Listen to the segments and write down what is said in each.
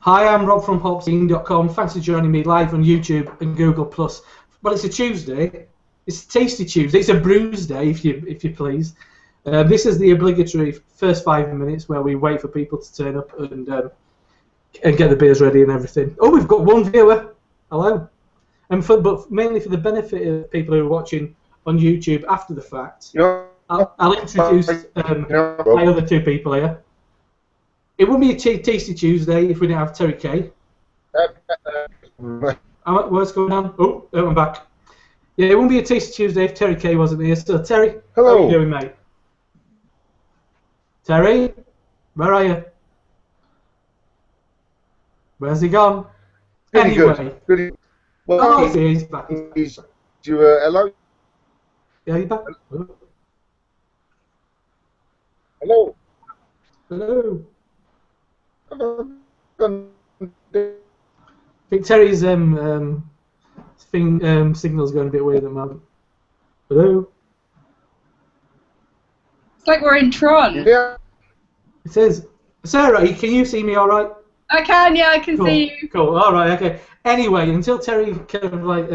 Hi, I'm Rob from hopscene.com. Thanks for joining me live on YouTube and Google+. Well, it's a Tuesday. It's a tasty Tuesday. It's a brews day, if you please. This is the obligatory first 5 minutes where we wait for people to turn up and get the beers ready and everything. Oh, we've got one viewer. Hello. But mainly for the benefit of people who are watching on YouTube after the fact, I'll introduce my other two people here. It wouldn't be a tasty Tuesday if we didn't have Terry K. What's going on? Oh, I'm back. Yeah, it wouldn't be a tasty Tuesday if Terry K wasn't here. So, Terry, hello. How are you doing, mate? Terry, where are you? Where's he gone? Pretty anyway. Good. Well, oh, he's back. Hello? Yeah, he's back. Hello? Hello. Hello. I think Terry's signal's going a bit weird at the moment. Hello? It's like we're in Tron. Yeah. It says, Sarah, can you see me all right? I can, yeah, I can see you. Cool, all right, okay. Anyway, until Terry kind of like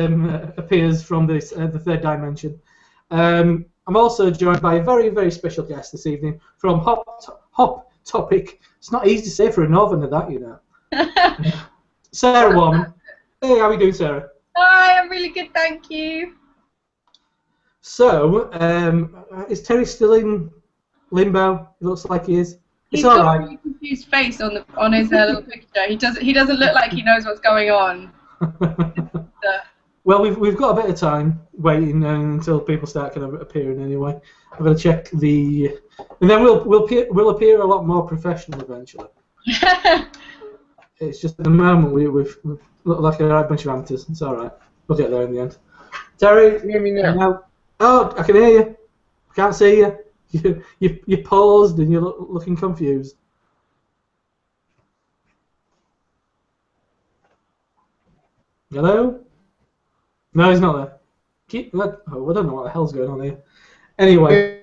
appears from this the third dimension, I'm also joined by a very, very special guest this evening from Hop Topic. It's not easy to say for a northerner, that, you know. Sarah Warman. Hey, how are you doing, Sarah? Hi, I'm really good, thank you. So, is Terry still in limbo? It looks like he is. He's all got right. a really confused face on his little picture. He doesn't look like he knows what's going on. Well, we've got a bit of time waiting until people start kind of appearing anyway. I'm going to check and then we'll appear a lot more professional eventually. It's just at the moment we've looked like a right bunch of amateurs. It's all right. We'll get there in the end. Terry, Can you hear me now? Oh, I can hear you. Can't see you. You paused and you're looking confused. Hello? No, he's not there. I don't know what the hell's going on here. Anyway.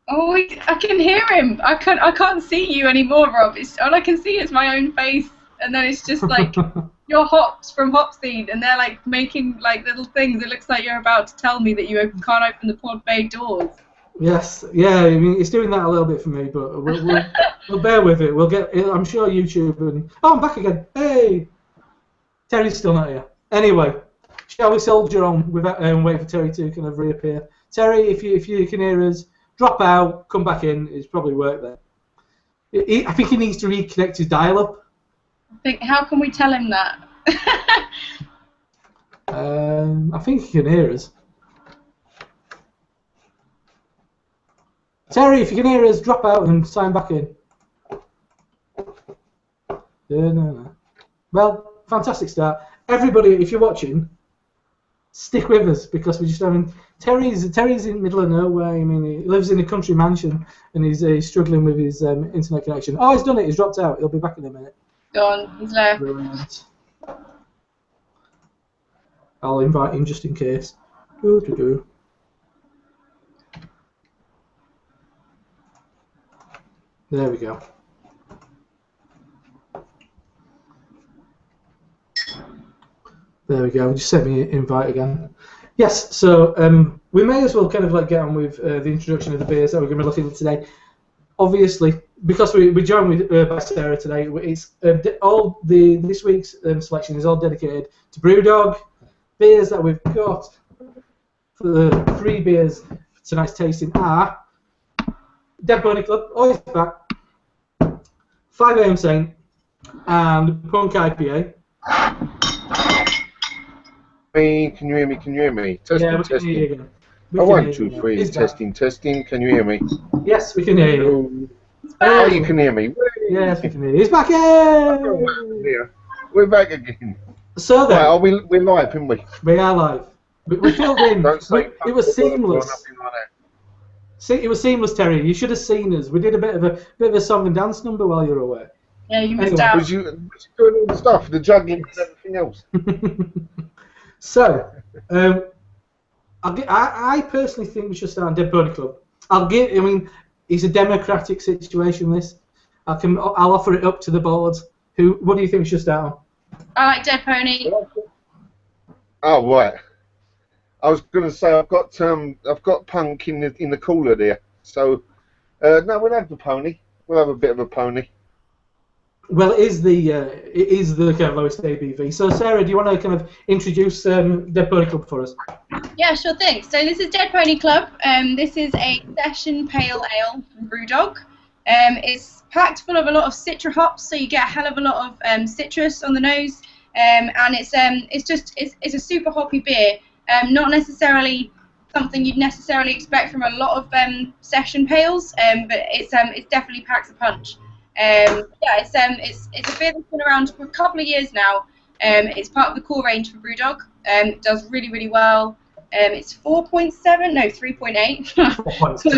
Oh, I can hear him. I can't see you anymore, Rob. All I can see is my own face, and then it's just like your hops from Hopseed, and they're like making like little things. It looks like you're about to tell me that you can't open the pod bay doors. Yes, yeah. I mean, it's doing that a little bit for me, but we'll bear with it. We'll get. I'm sure YouTube and I'm back again. Hey, Terry's still not here. Anyway, shall we soldier on without wait for Terry to kind of reappear? Terry, if you can hear us, drop out, come back in. It's probably worked there. I think he needs to reconnect his dial-up. How can we tell him that? I think he can hear us. Terry, if you can hear us, drop out and sign back in. No. Well, fantastic start. Everybody, if you're watching, stick with us because we're just having... Terry's in the middle of nowhere. I mean, he lives in a country mansion and he's struggling with his internet connection. Oh, he's done it. He's dropped out. He'll be back in a minute. Gone. He's left. Brilliant. I'll invite him just in case. There we go. There we go. Just sent me an invite again. Yes, so we may as well kind of like get on with the introduction of the beers that we're going to be looking at today. Obviously, because we joined by Sarah today, it's this week's selection is all dedicated to BrewDog. Beers that we've got for the 3 beers for tonight's tasting are Dead Pony Club, always back, 5 AM Saint, and Punk IPA. Can you hear me? Can you hear me? Testing, yeah, we testing. can hear you again. 1, 2, 3. Testing, testing. Can you hear me? Yes, we can hear you. Oh, you can hear me. Yes, we can hear you. He's back here. We're back again. So then, right, we're live, aren't we? We are live. We filled in. It was seamless. It was seamless, Terry. You should have seen us. We did a bit of a song and dance number while you were away. Yeah, you missed out. Was you doing all the stuff, the juggling and everything else? So, I personally think we should start on Dead Pony Club. I mean, it's a democratic situation. This, I'll offer it up to the board. What do you think we should start on? I like Dead Pony. Oh right. I was going to say I've got Punk in the cooler there. So no, we'll have the pony. We'll have a bit of a pony. Well, it is the kind of lowest ABV. So Sarah, do you want to kind of introduce Dead Pony Club for us? Yeah, sure thing. So this is Dead Pony Club. This is a session pale ale from BrewDog. It's packed full of a lot of citra hops, so you get a hell of a lot of citrus on the nose. And it's a super hoppy beer. Not necessarily something you'd necessarily expect from a lot of session pales, but it definitely packs a punch. Yeah, it's a beer that's been around for a couple of years now. It's part of the core range for BrewDog. It does really, really well. It's 4.7, no, 3.8. So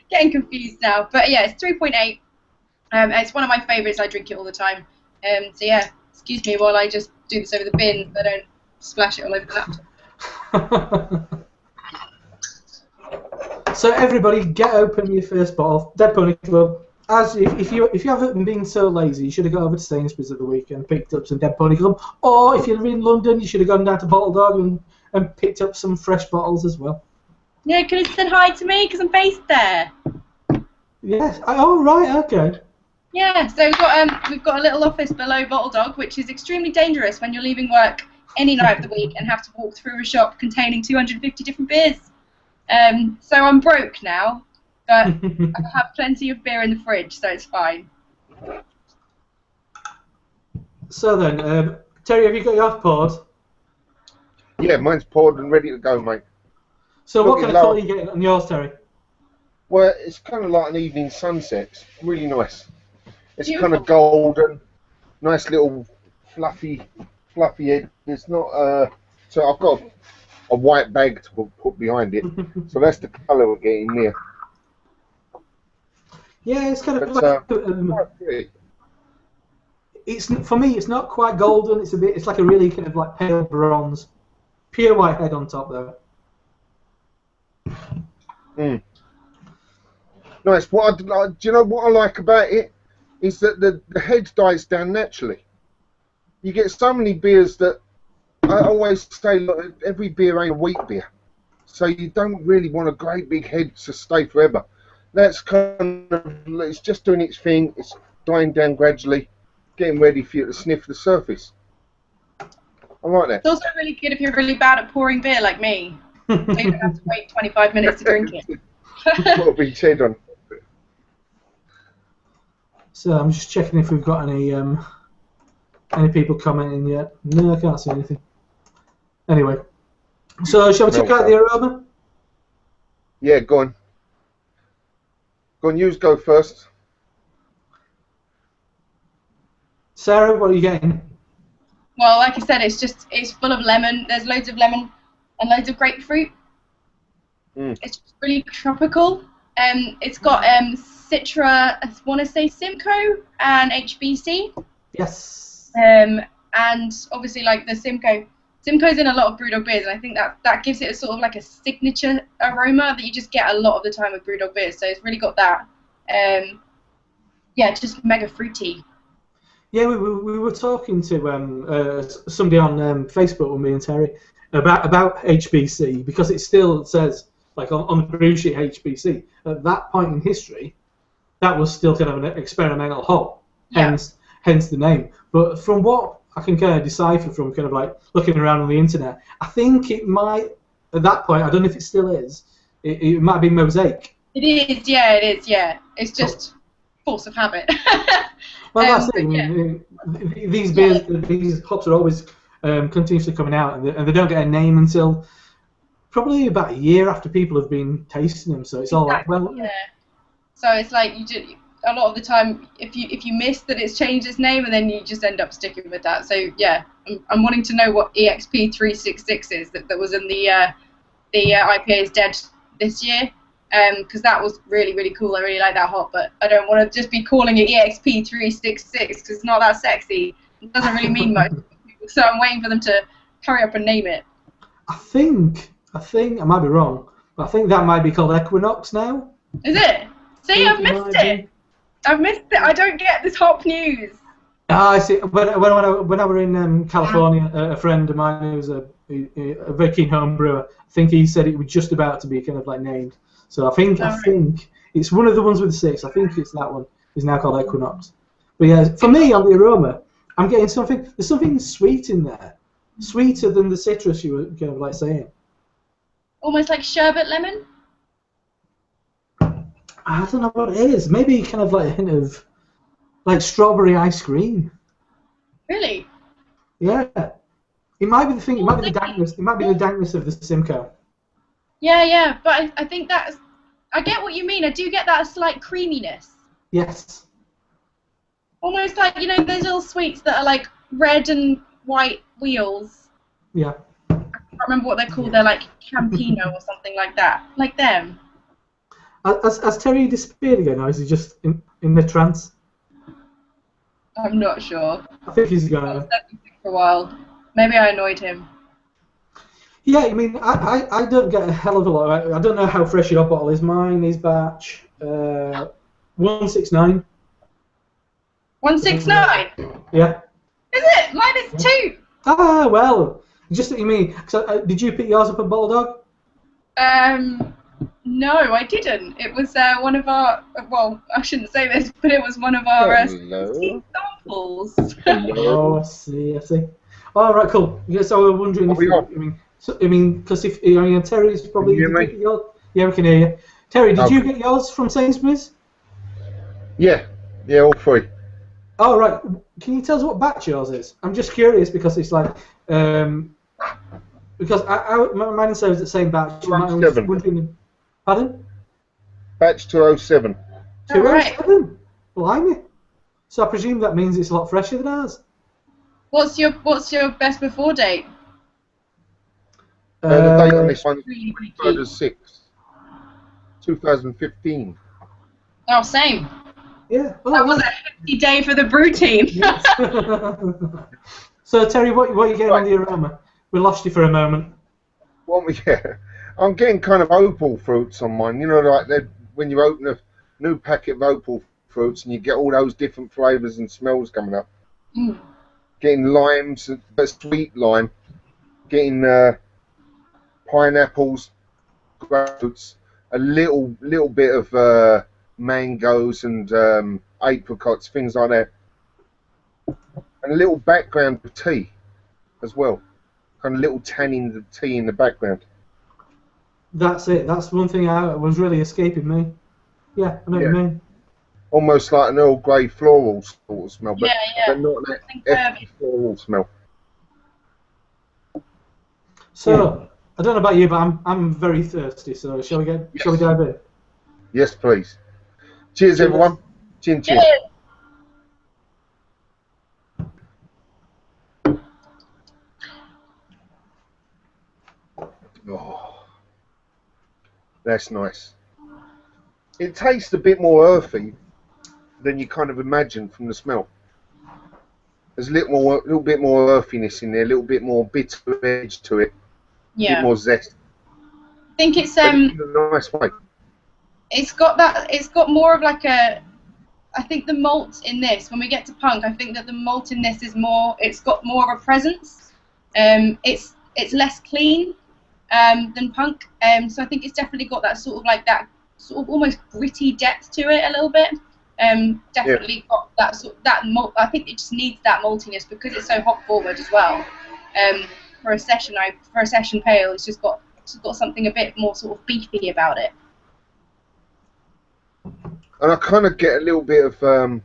getting confused now, but yeah, it's 3.8. It's one of my favourites. I drink it all the time. So yeah, excuse me while I just do this over the bin, so I don't splash it all over the laptop. So everybody, get open your first bottle. Dead Pony Club. As if you haven't been so lazy, you should have gone over to Sainsbury's at the weekend and picked up some Dead Pony Club. Or if you're in London, you should have gone down to BrewDog and picked up some fresh bottles as well. Yeah, could have said hi to me because I'm based there. Yes. Oh right. Okay. Yeah. So we've got a little office below BrewDog, which is extremely dangerous when you're leaving work any night of the week and have to walk through a shop containing 250 different beers. So I'm broke now. But I have plenty of beer in the fridge, so it's fine. So then, Terry, have you got yours poured? Yeah, mine's poured and ready to go, mate. So what kind of colour are you getting on yours, Terry? Well, it's kind of like an evening sunset. It's really nice. It's Beautiful. kind of golden, nice little fluffy head. It's not. So I've got a white bag to put behind it. So that's the colour we're getting there. Yeah, it's kind of But, it's for me. It's not quite golden. It's like a really kind of like pale bronze, pure white head on top though. Nice. Do you know what I like about it? Is that the head dies down naturally. You get so many beers that I always say, look, every beer ain't a wheat beer, so you don't really want a great big head to stay forever. That's kind of, it's just doing its thing. It's dying down gradually, getting ready for you to sniff the surface. I like that. It's also really good if you're really bad at pouring beer like me. So you don't have to wait 25 minutes to drink it. Put a big head on. So I'm just checking if we've got any people commenting yet. No, I can't see anything. Anyway, so shall we check out the aroma? Yeah, go on. Go on, you go first. Sarah, what are you getting? Well, like I said, it's full of lemon. There's loads of lemon and loads of grapefruit. It's really tropical. It's got Citra, I want to say Simcoe and HBC. Yes. And obviously like the Simcoe's in a lot of BrewDog beers, and I think that gives it a sort of like a signature aroma that you just get a lot of the time with BrewDog beers. So it's really got that. Yeah, just mega fruity. Yeah, we were talking to somebody on Facebook with me and Terry about HBC, because it still says, like on the brew sheet, HBC. At that point in history, that was still kind of an experimental hop, hence the name. But from what I can kind of decipher from kind of like looking around on the internet, I think it might, at that point, I don't know if it still is, it might be Mosaic. It is, yeah, it is, yeah. It's just force of habit. Well, that's it. I mean, these beers, these hops are always continuously coming out, and they don't get a name until probably about a year after people have been tasting them. So it's all like, well, yeah. So it's like a lot of the time, if you miss that it's changed its name, and then you just end up sticking with that. So yeah, I'm wanting to know what EXP 366 is that was in the IPA is Dead this year. Because that was really, really cool. I really like that hop, but I don't want to just be calling it EXP 366 because it's not that sexy. It doesn't really mean much. So I'm waiting for them to hurry up and name it. I think I might be wrong, but I think that might be called Equinox now. Is it? See, I've missed it. I've missed it. I don't get this hop news. Ah, I see. When I were in California, a friend of mine who's a very keen home brewer, I think he said it was just about to be kind of like named. So I think it's one of the ones with the 6. I think it's that one. It's now called Equinox. But yeah, for me on the aroma, I'm getting something. There's something sweet in there, sweeter than the citrus you were kind of like saying. Almost like sherbet lemon. I don't know what it is. Maybe kind of like a hint of like strawberry ice cream. Really? Yeah. It might be the thing. It might be the dankness. It might be the dankness of the Simcoe. Yeah, but I think that's. I get what you mean. I do get that slight creaminess. Yes. Almost like, you know, those little sweets that are like red and white wheels. Yeah. I can't remember what they're called. They're like Campino or something like that. Like them. Has Terry disappeared again, or is he just in the trance? I'm not sure. I think he's I gone. was for a while. Maybe I annoyed him. Yeah, I mean, I don't get a hell of a lot. I don't know how fresh your bottle is. Mine is batch 169. 169? Yeah. Is it? Mine is 2. Ah, well, just what you mean. So, did you pick yours up at BrewDog? No, I didn't. It was one of our, well, I shouldn't say this, but it was one of our samples. Oh, I see. All right, cool. Yeah, so I was wondering because if Terry's probably. Can you hear me? Yeah, we can hear you. Terry, did you get yours from Sainsbury's? Yeah, all 3. Oh, right. Can you tell us what batch yours is? I'm just curious because it's like, because mine and Sarah's the same batch. 207. Pardon? Batch 207. 207? Blimey. So I presume that means it's a lot fresher than ours. What's your best before date? The date on this one, Really cute. 2006. 2015. Oh, same. Yeah. That was a hefty day for the brew team. Yes. So Terry, what are you getting on the aroma? We lost you for a moment. I'm getting kind of opal fruits on mine. You know, like when you open a new packet of opal fruits and you get all those different flavours and smells coming up. Mm. Getting limes, sweet lime. Getting pineapples, grapefruits, a little bit of mangoes and apricots, things like that, and a little background of tea as well, kind of little tanning the tea in the background. That's it. That's one thing I was really escaping me. Yeah, I know what you mean. Almost like an Earl Grey floral sort of smell, but not that hefty floral smell. So I don't know about you, but I'm very thirsty. So shall we dive in? Yes, please. Cheers, everyone. Chin chin. Oh, that's nice. It tastes a bit more earthy than you kind of imagine from the smell. There's a little bit more earthiness in there, a little bit more bitter edge to it, a bit more zest. I think it's in a nice way. It's got more of like a. I think the malt in this, when we get to punk, I think that the malt in this is more. It's got more of a presence. It's less clean than punk. So I think it's definitely got that sort of like that sort of almost gritty depth to it a little bit. Definitely got that malt. I think it just needs that maltiness because it's so hop forward as well. For a session pale, it's got something a bit more sort of beefy about it. And I kind of get a little bit of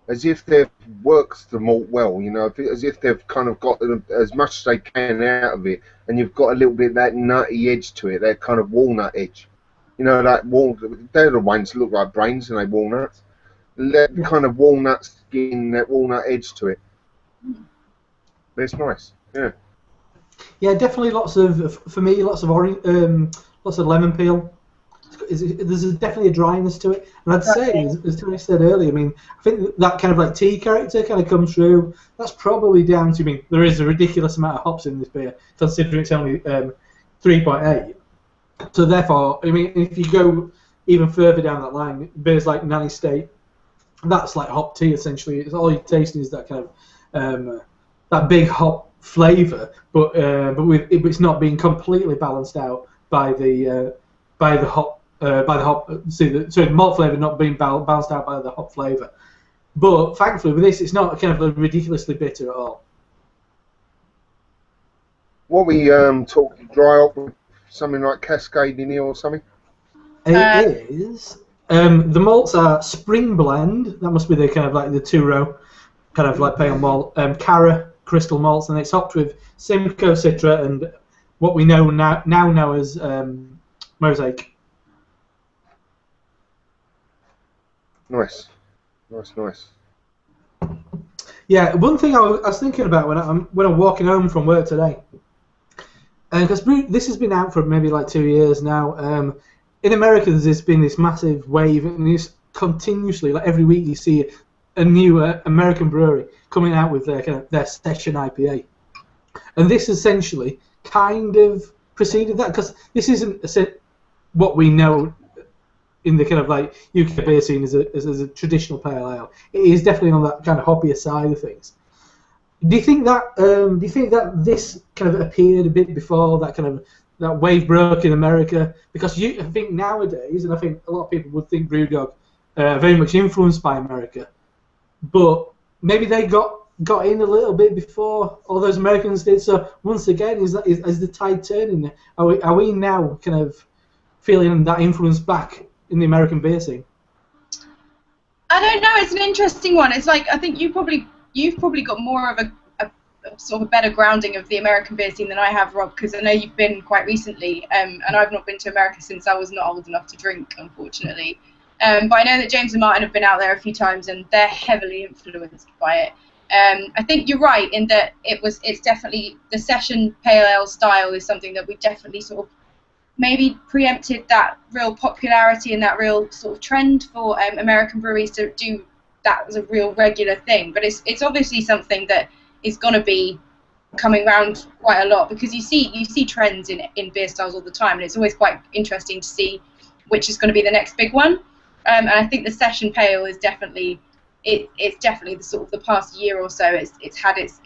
as if they've worked the malt well, you know, as if they've kind of got as much as they can out of it, and you've got a little bit of that nutty edge to it, that kind of walnut edge. You know, like they're the ones that look like brains and they walnuts. That kind of walnut skin, that walnut edge to it. But it's nice, yeah. Yeah, definitely lots of orange, lots of lemon peel. There's definitely a dryness to it, and I'd say, as Tony said earlier, I mean, I think that kind of like tea character kind of comes through. That's probably down to, I mean, there is a ridiculous amount of hops in this beer, considering it's only 3.8. So therefore, I mean, if you go even further down that line, beers like Nanny State, that's like hop tea essentially. It's all you're tasting is that kind of that big hop flavour, but it's not being completely balanced out by the hop. The malt flavour not being balanced out by the hop flavour. But thankfully, with this, it's not kind of ridiculously bitter at all. What we talking dry up with something like Cascade in here or something? It is. The malts are Spring Blend. That must be the kind of like the 2-row kind of like pale malt. Cara crystal malts, and it's hopped with Simcoe Citra and what we now know as Mosaic. Nice. Yeah, one thing I was thinking about when I'm walking home from work today, because this has been out for maybe like 2 years now. In America, there's been this massive wave, and it's continuously, like every week, you see a new American brewery coming out with their session IPA, and this essentially kind of preceded that, because this isn't what we know in the kind of like UK beer scene as a traditional pale ale. It is definitely on that kind of hoppier side of things. Do you think that this kind of appeared a bit before that wave broke in America? Because I think nowadays, and I think a lot of people would think BrewDog very much influenced by America, but maybe they got in a little bit before all those Americans did. So once again, is the tide turning? Are we now kind of feeling that influence back in the American beer scene? I don't know. It's an interesting one. It's like, I think you've probably got more of a sort of better grounding of the American beer scene than I have, Rob, because I know you've been quite recently, and I've not been to America since I was not old enough to drink, unfortunately. But I know that James and Martin have been out there a few times, and they're heavily influenced by it. I think you're right in that it's definitely the session pale ale style is something that we definitely sort of maybe preempted that real popularity and that real sort of trend for American breweries to do that as a real regular thing. But it's obviously something that is going to be coming around quite a lot, because you see trends in beer styles all the time, and it's always quite interesting to see which is going to be the next big one. And I think the session pale is definitely the sort of the past year or so it's had its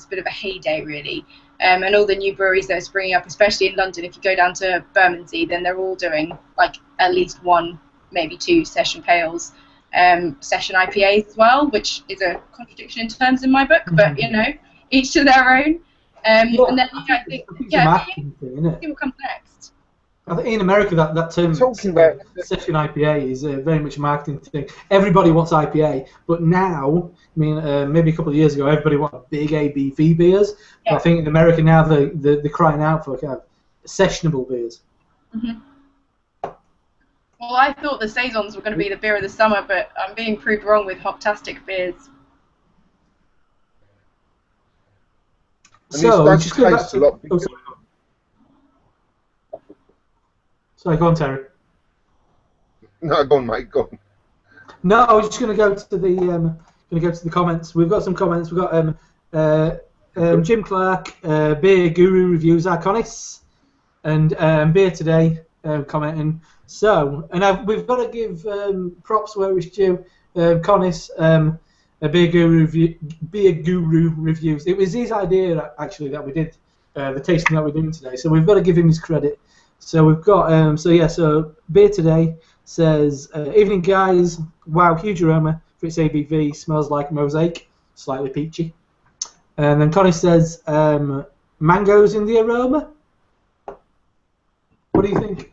bit of a heyday, really. And all the new breweries that are springing up, especially in London, if you go down to Bermondsey, then they're all doing like at least one, maybe two session pales, session IPAs as well, which is a contradiction in terms in my book, but you know, each to their own. And then I think what comes next. I think in America that term session IPA is very much a marketing thing. Everybody wants IPA, but now, I mean, maybe a couple of years ago, everybody wanted big ABV beers. Yeah. But I think in America now they're crying out for kind of sessionable beers. Mm-hmm. Well, I thought the saisons were going to be the beer of the summer, but I'm being proved wrong with Hoptastic beers. So, just go back to... Sorry, go on, Terry. No, go on, mate. Go on. No, I was just going to go to the comments. We've got some comments. We've got Jim Clark, Beer Guru reviews Arconis, and Beer Today commenting. So, and we've got to give props where it's due. Connis, a Beer Guru reviews. It was his idea actually that we did the tasting that we're doing today. So we've got to give him his credit. So we've got, so Beer Today says, evening guys, wow, huge aroma for its ABV, smells like mosaic, slightly peachy. And then Connie says, mangoes in the aroma? What do you think?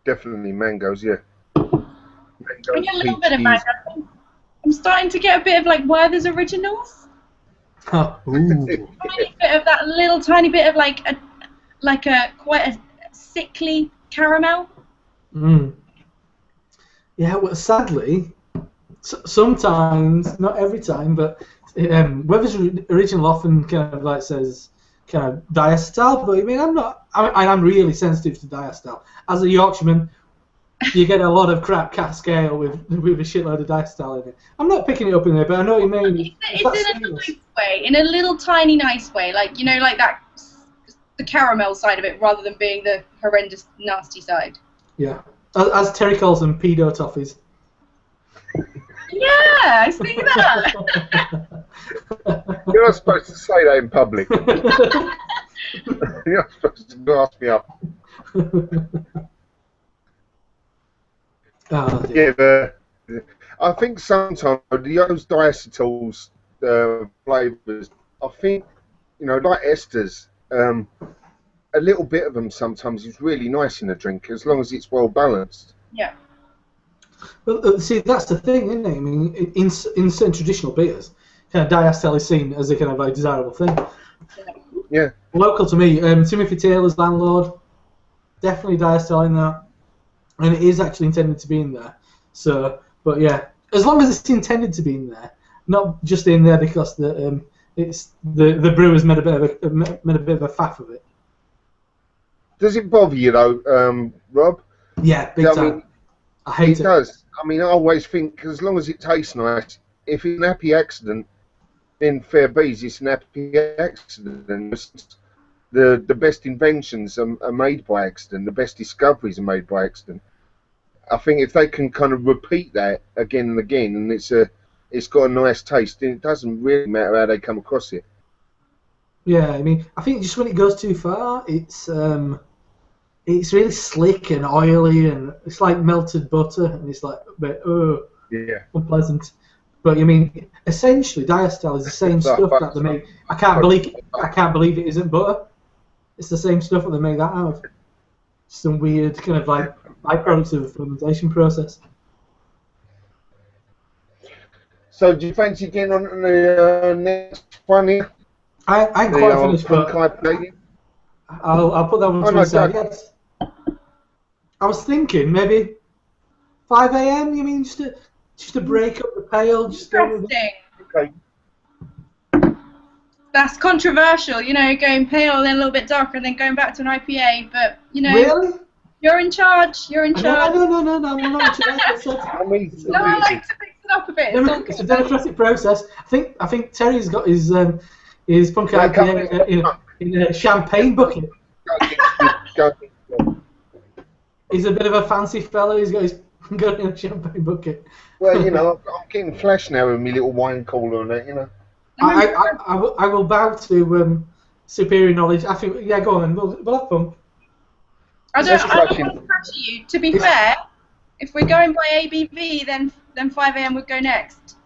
Definitely mangoes, yeah. Mangoes, I get a little bit of mango. I'm starting to get a bit of like Werther's Originals. Oh, tiny bit of that little tiny bit of like a quite a sickly caramel. Yeah, well, sadly, sometimes, not every time, but Werther's Original often kind of like says kind of diacetyl, but I mean I'm really sensitive to diacetyl. As a Yorkshireman, you get a lot of crap cask ale with a shitload of diacetyl in it. I'm not picking it up in there, but I know what you mean. It's in a nice way, in a little tiny nice way, like, you know, like that, the caramel side of it, rather than being the horrendous nasty side. Yeah. as Terry calls them, pedo toffees. Yeah, I see that. You're not supposed to say that in public. You're not supposed to glass me up. Oh, Yeah, but I think sometimes those diacetyls flavours, I think, like esters, a little bit of them sometimes is really nice in a drink, as long as it's well balanced. Yeah. Well, see, that's the thing, isn't it? I mean, in certain traditional beers, kind of diacetyl is seen as a kind of a desirable thing. Yeah. Local to me, Timothy Taylor's Landlord, definitely diacetyl in that, and it is actually intended to be in there. So, but yeah, as long as it's intended to be in there, not just in there because it's the brewers made a bit of a faff of it. Does it bother you though, Rob? Yeah, big time. Mean, I hate it. It does. I mean, I always think, as long as it tastes nice, if it's an happy accident, then fair bees, it's an happy accident. The best inventions are made by accident. The best discoveries are made by accident. I think if they can kind of repeat that again and again, and it's got a nice taste, then it doesn't really matter how they come across it. Yeah, I mean, I think just when it goes too far, it's really slick and oily, and it's like melted butter, and it's like a bit unpleasant. But I mean, essentially, diacetyl is the same stuff that they make. I can't believe it isn't butter. It's the same stuff that they make that out of. Some weird kind of like byproducts of the fermentation process. So, do you fancy getting on the next one here? I ain't quite finished, but I'll put that one to the side. Yes. I was thinking maybe 5 a.m. You mean just to break up the pale? Interesting. Okay. That's controversial, going pale, then a little bit darker, and then going back to an IPA. But really, you're in charge. You're in charge. No, we're not in charge. I like to mix it up a bit. It's a democratic process. I think Terry's got his punk IPA in a champagne bucket. He's a bit of a fancy fellow. He's got his gun in a champagne bucket. Well, I'm getting flash now with my little wine cooler and that, I will bow to superior knowledge. I think, yeah, go on then. We'll have fun. I don't want to pressure you. To be fair, if we're going by ABV, then 5 a.m. would go next.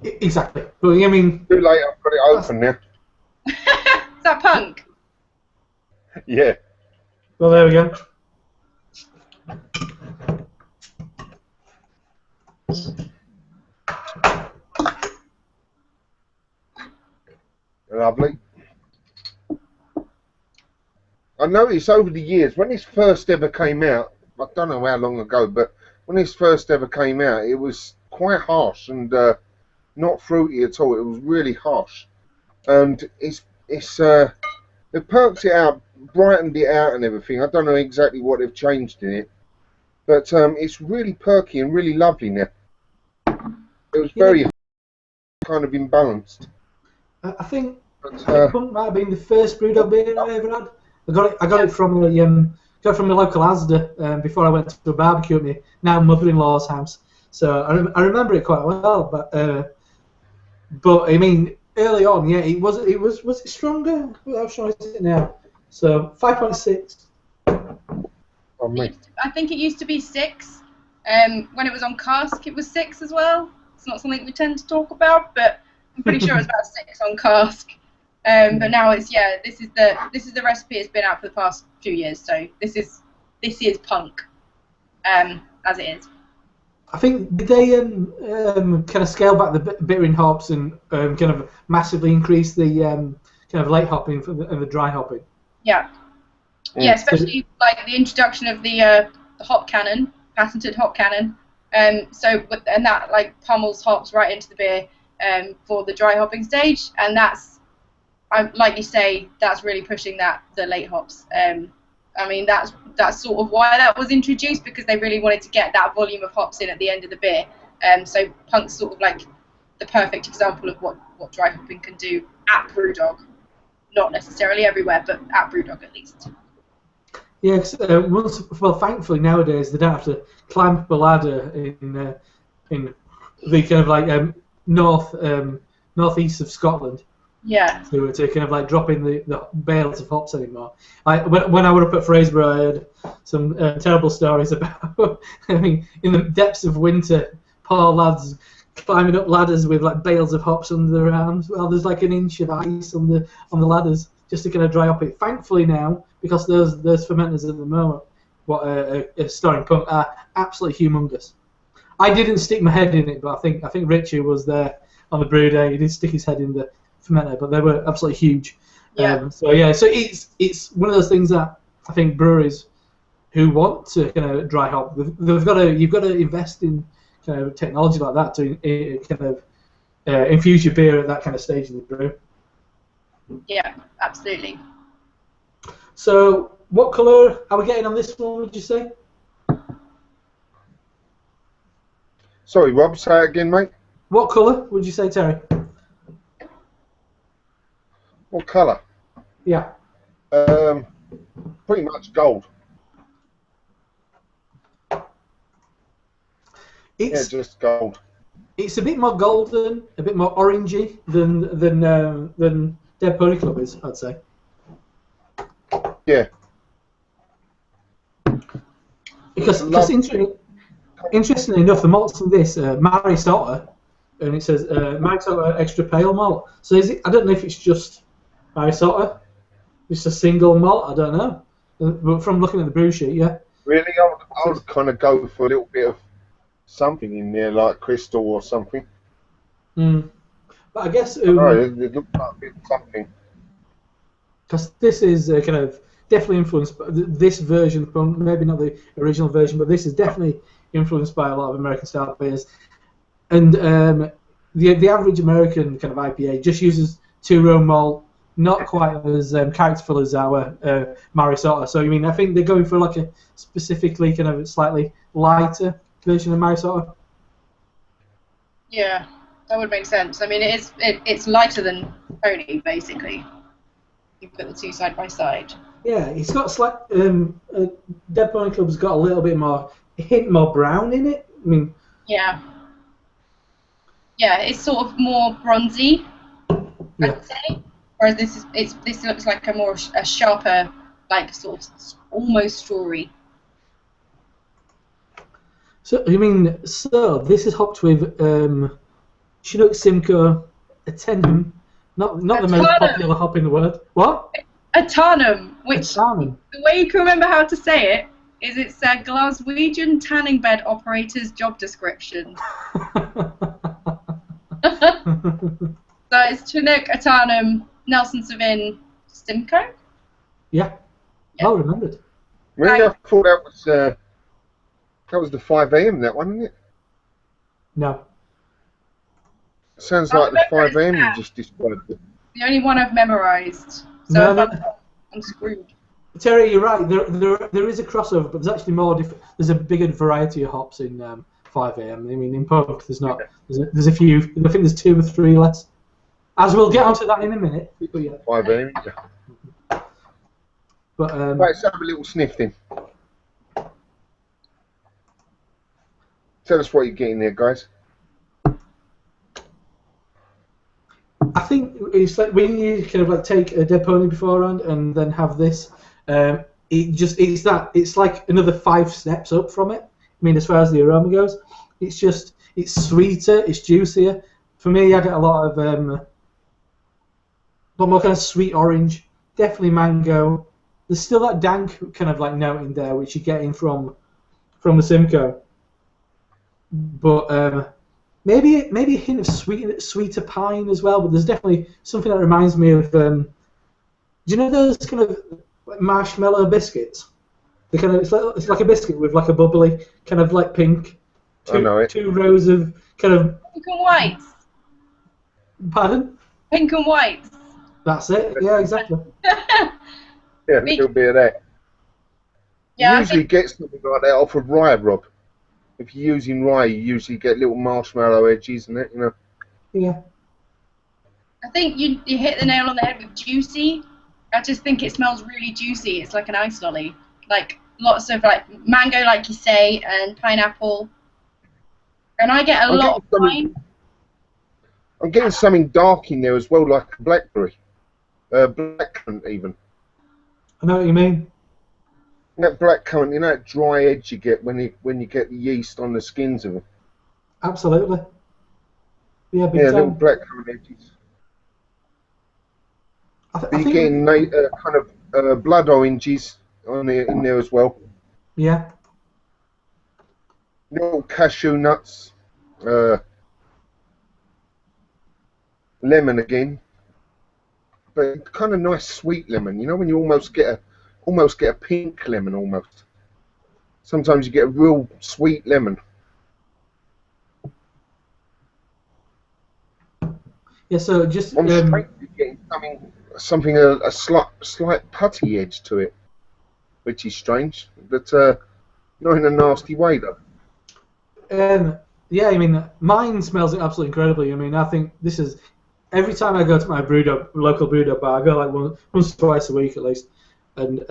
Exactly. But I mean, too late. I've got it open now. Is that punk? Yeah. Well, there we go. Lovely. I noticed over the years, when this first ever came out, I don't know how long ago, but when this first ever came out, it was quite harsh and not fruity at all. It was really harsh, and it perked it out, brightened it out, and everything. I don't know exactly what they've changed in it, but it's really perky and really lovely now. It was very kind of imbalanced. I think Punk might have been the first BrewDog beer I ever had. I got it from my local Asda before I went to a barbecue at my now mother-in-law's house. So I remember it quite well. But I mean, early on, yeah, was it stronger? How strong is it now? So 5.6. I think it used to be 6. When it was on cask, it was 6 as well. It's not something we tend to talk about, but I'm pretty sure it's about 6 on cask. But now it's this is the recipe. It's been out for the past few years, so this is punk, as it is. I think did they kind of scale back the bittering hops and kind of massively increase the kind of late hopping and the dry hopping? Yeah, especially like the introduction of the hop cannon, patented hop cannon. And that like pummels hops right into the beer for the dry hopping stage, and that's, like you say, that's really pushing the late hops. I mean, that's sort of why that was introduced, because they really wanted to get that volume of hops in at the end of the beer. So Punk's sort of like the perfect example of what dry hopping can do at BrewDog. Not necessarily everywhere, but at BrewDog at least. Yeah, 'cause, well, thankfully nowadays they don't have to climb up a ladder in the kind of like northeast of Scotland Yeah. to kind of like drop in the bales of hops anymore. When I was up at Fraserburgh, I heard some terrible stories about I mean, in the depths of winter, poor lads climbing up ladders with like bales of hops under their arms. Well, there's like an inch of ice on the ladders just to kind of dry up it. Thankfully now, because those fermenters at the moment, what are storing punk, are absolutely humongous. I didn't stick my head in it, but I think Richie was there on the brew day. He did stick his head in the fermenter, but they were absolutely huge. Yeah. So it's one of those things that I think breweries who want to kind of dry hop, you've got to invest in kind of technology like that to kind of infuse your beer at that kind of stage in the brew. Yeah, absolutely. So, what colour are we getting on this one, would you say? Sorry, Rob, say it again, mate. What colour would you say, Terry? What colour? Yeah. Pretty much gold. Yeah, just gold. It's a bit more golden, a bit more orangey than Dead Pony Club is, I'd say. Yeah. Because interestingly enough, the malts in this Marisota, and it says Marisota extra pale malt. So is it? I don't know if it's just Marisota, it's a single malt. I don't know. But from looking at the brew sheet, yeah. Really, I would kind of go for a little bit of something in there, like crystal or something. But I guess it looks like a bit of something. Because this is kind of definitely influenced by this version, from maybe not the original version, but this is definitely influenced by a lot of American style beers. And the average American kind of IPA just uses 2-row malt, not quite as characterful as our Marisota. So I think they're going for like a specifically kind of slightly lighter version of Marisota. Yeah, that would make sense. I mean, it's lighter than Pony, basically. You put the two side by side. Yeah, it's got slight. Dead Pony Club's got a little bit more, a hint more brown in it. I mean. Yeah. Yeah, it's sort of more bronzy, I'd say. Whereas this looks like a sharper, like sort of almost strawy. So this is hopped with Chinook, Simcoe, Atenum, not the most popular hop in the world. What? Atanum, which Atanum. The way you can remember how to say it is it's a Glaswegian tanning bed operator's job description. So it's Chinook, Atanum, Nelson Sauvin, Simcoe? Yeah. Well remembered. Really, I thought that was the 5 AM, that one, isn't it? No. Sounds like the 5 AM you just described it. The only one I've memorised. So I'm screwed. Terry, you're right. There is a crossover, but there's actually more. There's a bigger variety of hops in 5 AM. I mean, in punk, there's not. There's a few. I think there's 2 or 3 less. As we'll get onto that in a minute. But yeah. 5 AM. But right, let's have a little sniff then. Tell us what you're getting there, guys. I think it's like when you kind of like take a Dead Pony beforehand and then have this. It's like another 5 steps up from it. I mean, as far as the aroma goes, it's sweeter, it's juicier. For me, I get a lot more kind of sweet orange, definitely mango. There's still that dank kind of like note in there, which you're getting from the Simcoe. But maybe a hint of sweeter pine as well. But there's definitely something that reminds me of. Do you know those kind of like marshmallow biscuits? It's like a biscuit with like a bubbly kind of like pink. I know it. 2 rows of kind of. Pink and whites. Pardon? Pink and whites. That's it. Yeah, exactly. Yeah, a little bit of that. Yeah, you usually get something like that off of rye, Rob. If you're using rye, you usually get little marshmallow edges and that, you know. Yeah. I think you hit the nail on the head with juicy. I just think it smells really juicy. It's like an ice lolly. like lots of like mango, like you say, and pineapple. And I get a lot of wine. I'm getting something dark in there as well, like a blackberry, blackcurrant even. I know what you mean. That blackcurrant, you know, that dry edge you get when you get the yeast on the skins of them. Absolutely. Yeah, big Yeah, time. little blackcurrant edges. You're getting kind of blood oranges in there as well. Yeah. Little cashew nuts. Lemon again, but kind of nice sweet lemon. You know when you almost get a pink lemon almost. Sometimes you get a real sweet lemon. Yeah. So just On straight, you're getting something a slight putty edge to it, which is strange, but not in a nasty way though. Yeah, I mean, mine smells absolutely incredibly. I mean, I think this is. Every time I go to my local BrewDog bar, I go like once or twice a week at least, and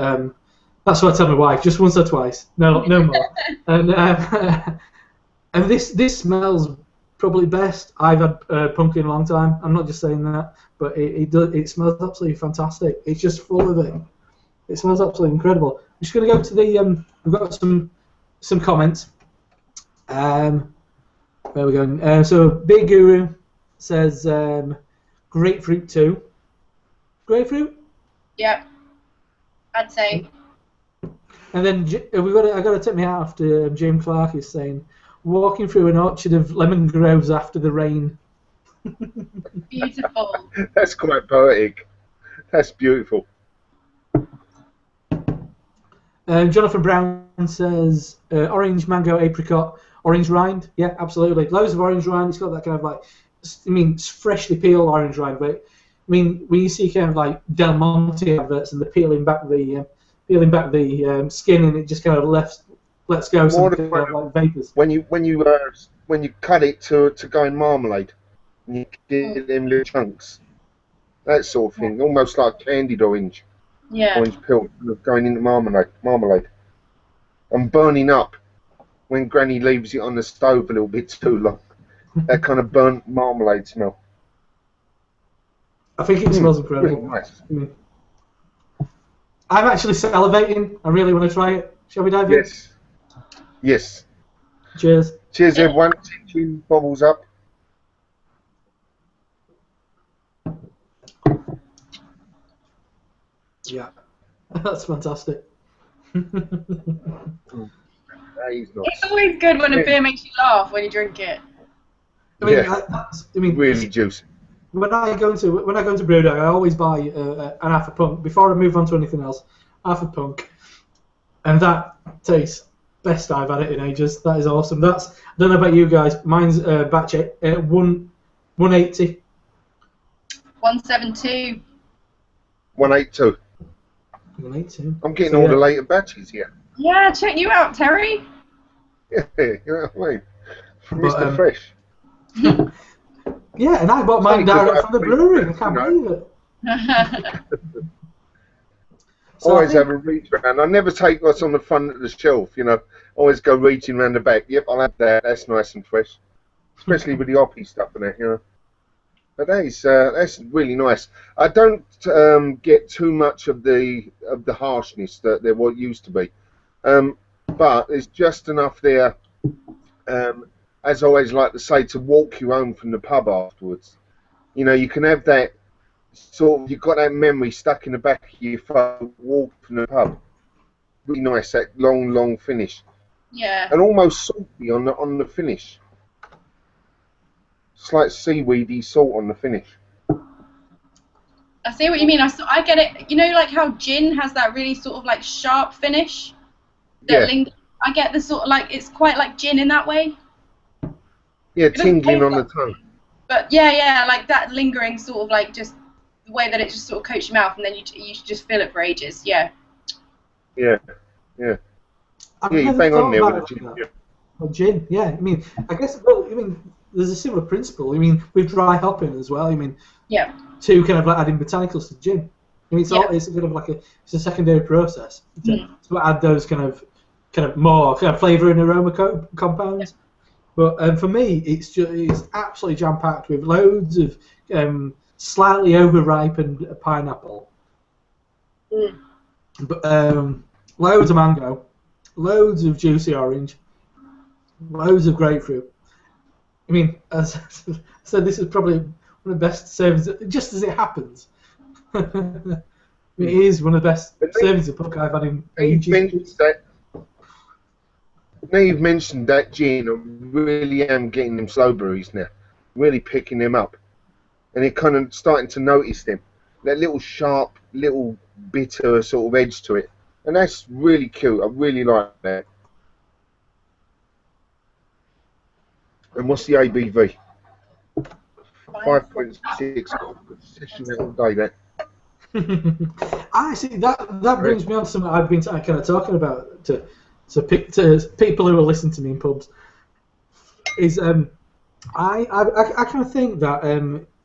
that's what I tell my wife, just once or twice, no more. And and this smells probably best I've had pumpkin in a long time. I'm not just saying that, but it smells absolutely fantastic. It's just full of it. It smells absolutely incredible. I'm just going to go to the. We've got some comments. Where are we going? So Big Guru says. Grapefruit too. Grapefruit? Yep. I'd say. And then I got to tip my hat off to James Clark is saying, walking through an orchard of lemon groves after the rain. Beautiful. That's quite poetic. That's beautiful. Jonathan Brown says, orange, mango, apricot, orange rind. Yeah, absolutely. Loads of orange rind. It's got that kind of like, I mean, it's freshly peeled orange rind, but I mean, when you see kind of like Del Monte adverts and they're peeling back the skin and it just kind of lets go some kind of like vapors. When you cut it to go in marmalade, and you get them little chunks, that sort of thing, almost like candied orange. Yeah. Orange peel going into marmalade, and burning up when Granny leaves it on the stove a little bit too long. That kind of burnt marmalade smell. I think it smells incredible. Really nice. I'm actually salivating. I really want to try it. Shall we dive in? Yes. Yes. Cheers. Cheers, everyone. Two bubbles up. Yeah. That's fantastic. That is nice. It's always good when a beer makes you laugh when you drink it. I mean, really juicy. When I go to BrewDog, I always buy an half a punk before I move on to anything else. Half a punk, and that tastes best I've had it in ages. That is awesome. I don't know about you guys. Mine's batch 180. 172. 182. 182. I'm getting all the later batches here. Yeah, check you out, Terry. Yeah, you know what I mean? Mr. Fresh. Yeah, and I bought mine direct from the brewery. I can't believe it. So always have a reach around. I never take what's on the front of the shelf, you know. Always go reaching around the back. Yep, I'll have that. That's nice and fresh. Especially with the hoppy stuff in it, you know. But that's really nice. I don't get too much of the harshness that there used to be. But there's just enough there, as I always like to say, to walk you home from the pub afterwards. You know, you can have that sort of, you've got that memory stuck in the back of your phone, walk from the pub. Really nice, that long finish. Yeah. And almost salty on the finish. Slight seaweedy salt on the finish. I see what you mean. I get it. You know, like how gin has that really sort of like sharp finish. I get the sort of like, it's quite like gin in that way. Yeah, tingling on the tongue. But yeah, like that lingering sort of like just the way that it just sort of coats your mouth and then you just feel it for ages. Yeah. Yeah. You bang on there with the gin. Yeah. Well, gin, yeah. I mean, I guess. Well, I mean, there's a similar principle. I mean, with dry hopping as well. I mean, yeah. To kind of like adding botanicals to gin. I mean, it's a kind of like it's a secondary process to add those kind of more kind of flavour and aroma compounds. But for me, it's absolutely jam packed with loads of slightly over-ripened pineapple, but loads of mango, loads of juicy orange, loads of grapefruit. I mean, as I said, this is probably one of the best servings, just as it happens. It is one of the best servings of puck I've had in ages. Now you've mentioned that gin, I really am getting them slow breweries now, really picking them up, and they're kind of starting to notice them, that little sharp, little bitter sort of edge to it, and that's really cute. I really like that. And what's the ABV? 5.6. Session all day, that. I see that brings me on to something I've been kind of talking about to people who will listen to me in pubs. Is I kind of think that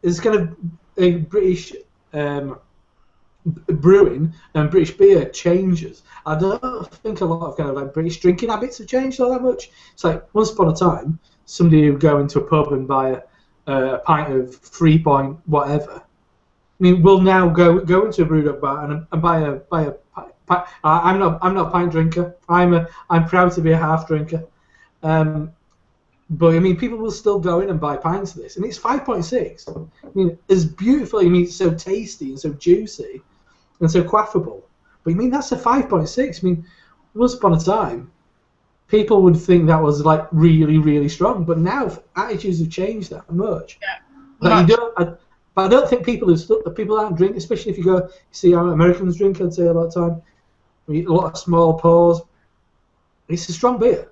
is kind of a British brewing and British beer changes. I don't think a lot of kind of like British drinking habits have changed all that much. It's like once upon a time, somebody would go into a pub and buy a pint of 3 point whatever. I mean, we'll now go into a BrewDog bar and buy a I'm not a pint drinker. I'm proud to be a half drinker. But I mean, people will still go in and buy pints of this, and it's 5.6. I mean, it's beautiful. I mean, it's so tasty and so juicy and so quaffable. But I mean, that's a 5.6. I mean, once upon a time, people would think that was like really, really strong. But now attitudes have changed that much. Yeah. Like but I don't think people aren't drinking, especially if you see how Americans drink. I'd say a lot of time. We eat a lot of small pours. It's a strong beer,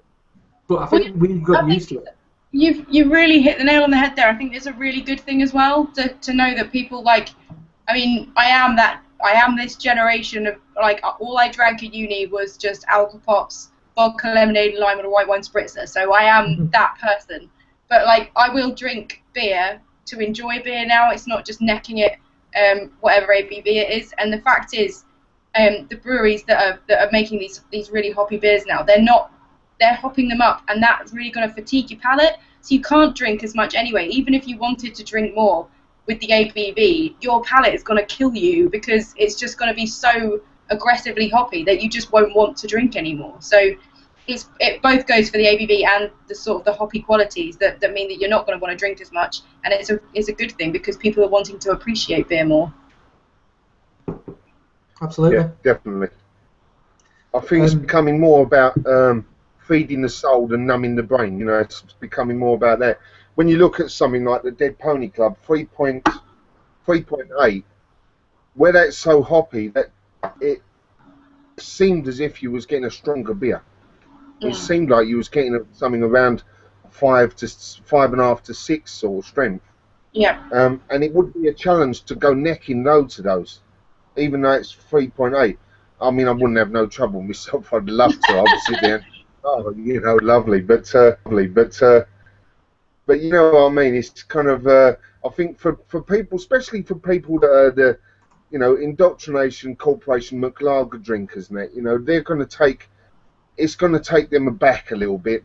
but I think we've got used to it. You've really hit the nail on the head there. I think it's a really good thing as well to know that people like. I mean, I am this generation of like all I drank at uni was just alcohol pops, vodka, lemonade, and lime, and a white wine spritzer. So I am that person. But like, I will drink beer to enjoy beer now. It's not just necking it, whatever ABV it is. And the fact is, the breweries that are making these really hoppy beers now, they're hopping them up, and that's really going to fatigue your palate. So you can't drink as much anyway. Even if you wanted to drink more with the ABV, your palate is going to kill you because it's just going to be so aggressively hoppy that you just won't want to drink anymore. So it both goes for the ABV and the sort of the hoppy qualities that mean that you're not going to want to drink as much, and it's a good thing because people are wanting to appreciate beer more. Absolutely. Yeah, definitely. I think it's becoming more about feeding the soul and numbing the brain. You know, it's becoming more about that. When you look at something like the Dead Pony Club, 3.8, where that's so hoppy that it seemed as if you was getting a stronger beer. It seemed like you was getting something around 5 to 5.5 to 6 sort of strength. Yeah. And it would be a challenge to go necking loads of those, even though it's 3.8. I mean, I wouldn't have no trouble myself. I'd love to. I would sit there and, oh, you know, lovely. But you know what I mean? It's kind of, I think for people, especially for people that are the, you know, indoctrination, corporation, McLager drinkers and that, you know, they're going to take, it's going to take them aback a little bit.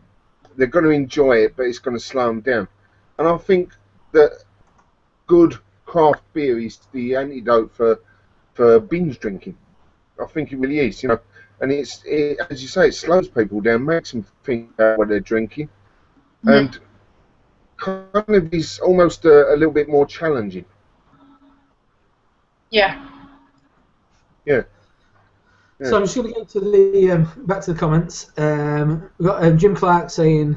They're going to enjoy it, but it's going to slow them down. And I think that good craft beer is the antidote for binge drinking. I think it really is, you know. And as you say, it slows people down, makes them think about what they're drinking, and kind of is almost a little bit more challenging. Yeah. Yeah. So I'm just going to go to the back to the comments. We've got Jim Clark saying,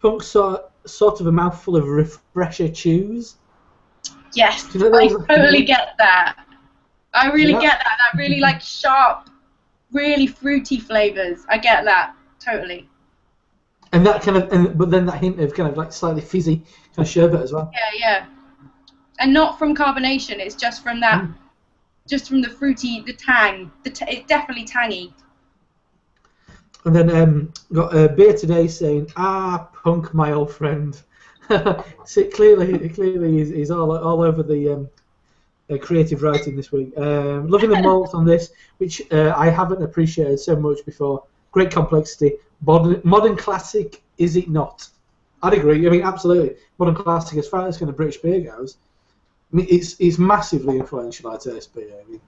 "Punk's sort of a mouthful of refresher chews." Yes, I totally get that. I really get that. That really like sharp, really fruity flavors. I get that totally. And that kind of, but then that hint of kind of like slightly fizzy kind of sherbet as well. Yeah, yeah. And not from carbonation. It's just from that. Just from the fruity, the tang. It's definitely tangy. And then got a beer today saying, Punk, my old friend. So clearly he's all over the creative writing this week. Loving the malt on this, which I haven't appreciated so much before. Great complexity. Modern classic, is it not? I'd agree. I mean, absolutely. Modern classic, as far as kind of British beer goes, I mean, it's massively influential, I'd say, this beer. I mean,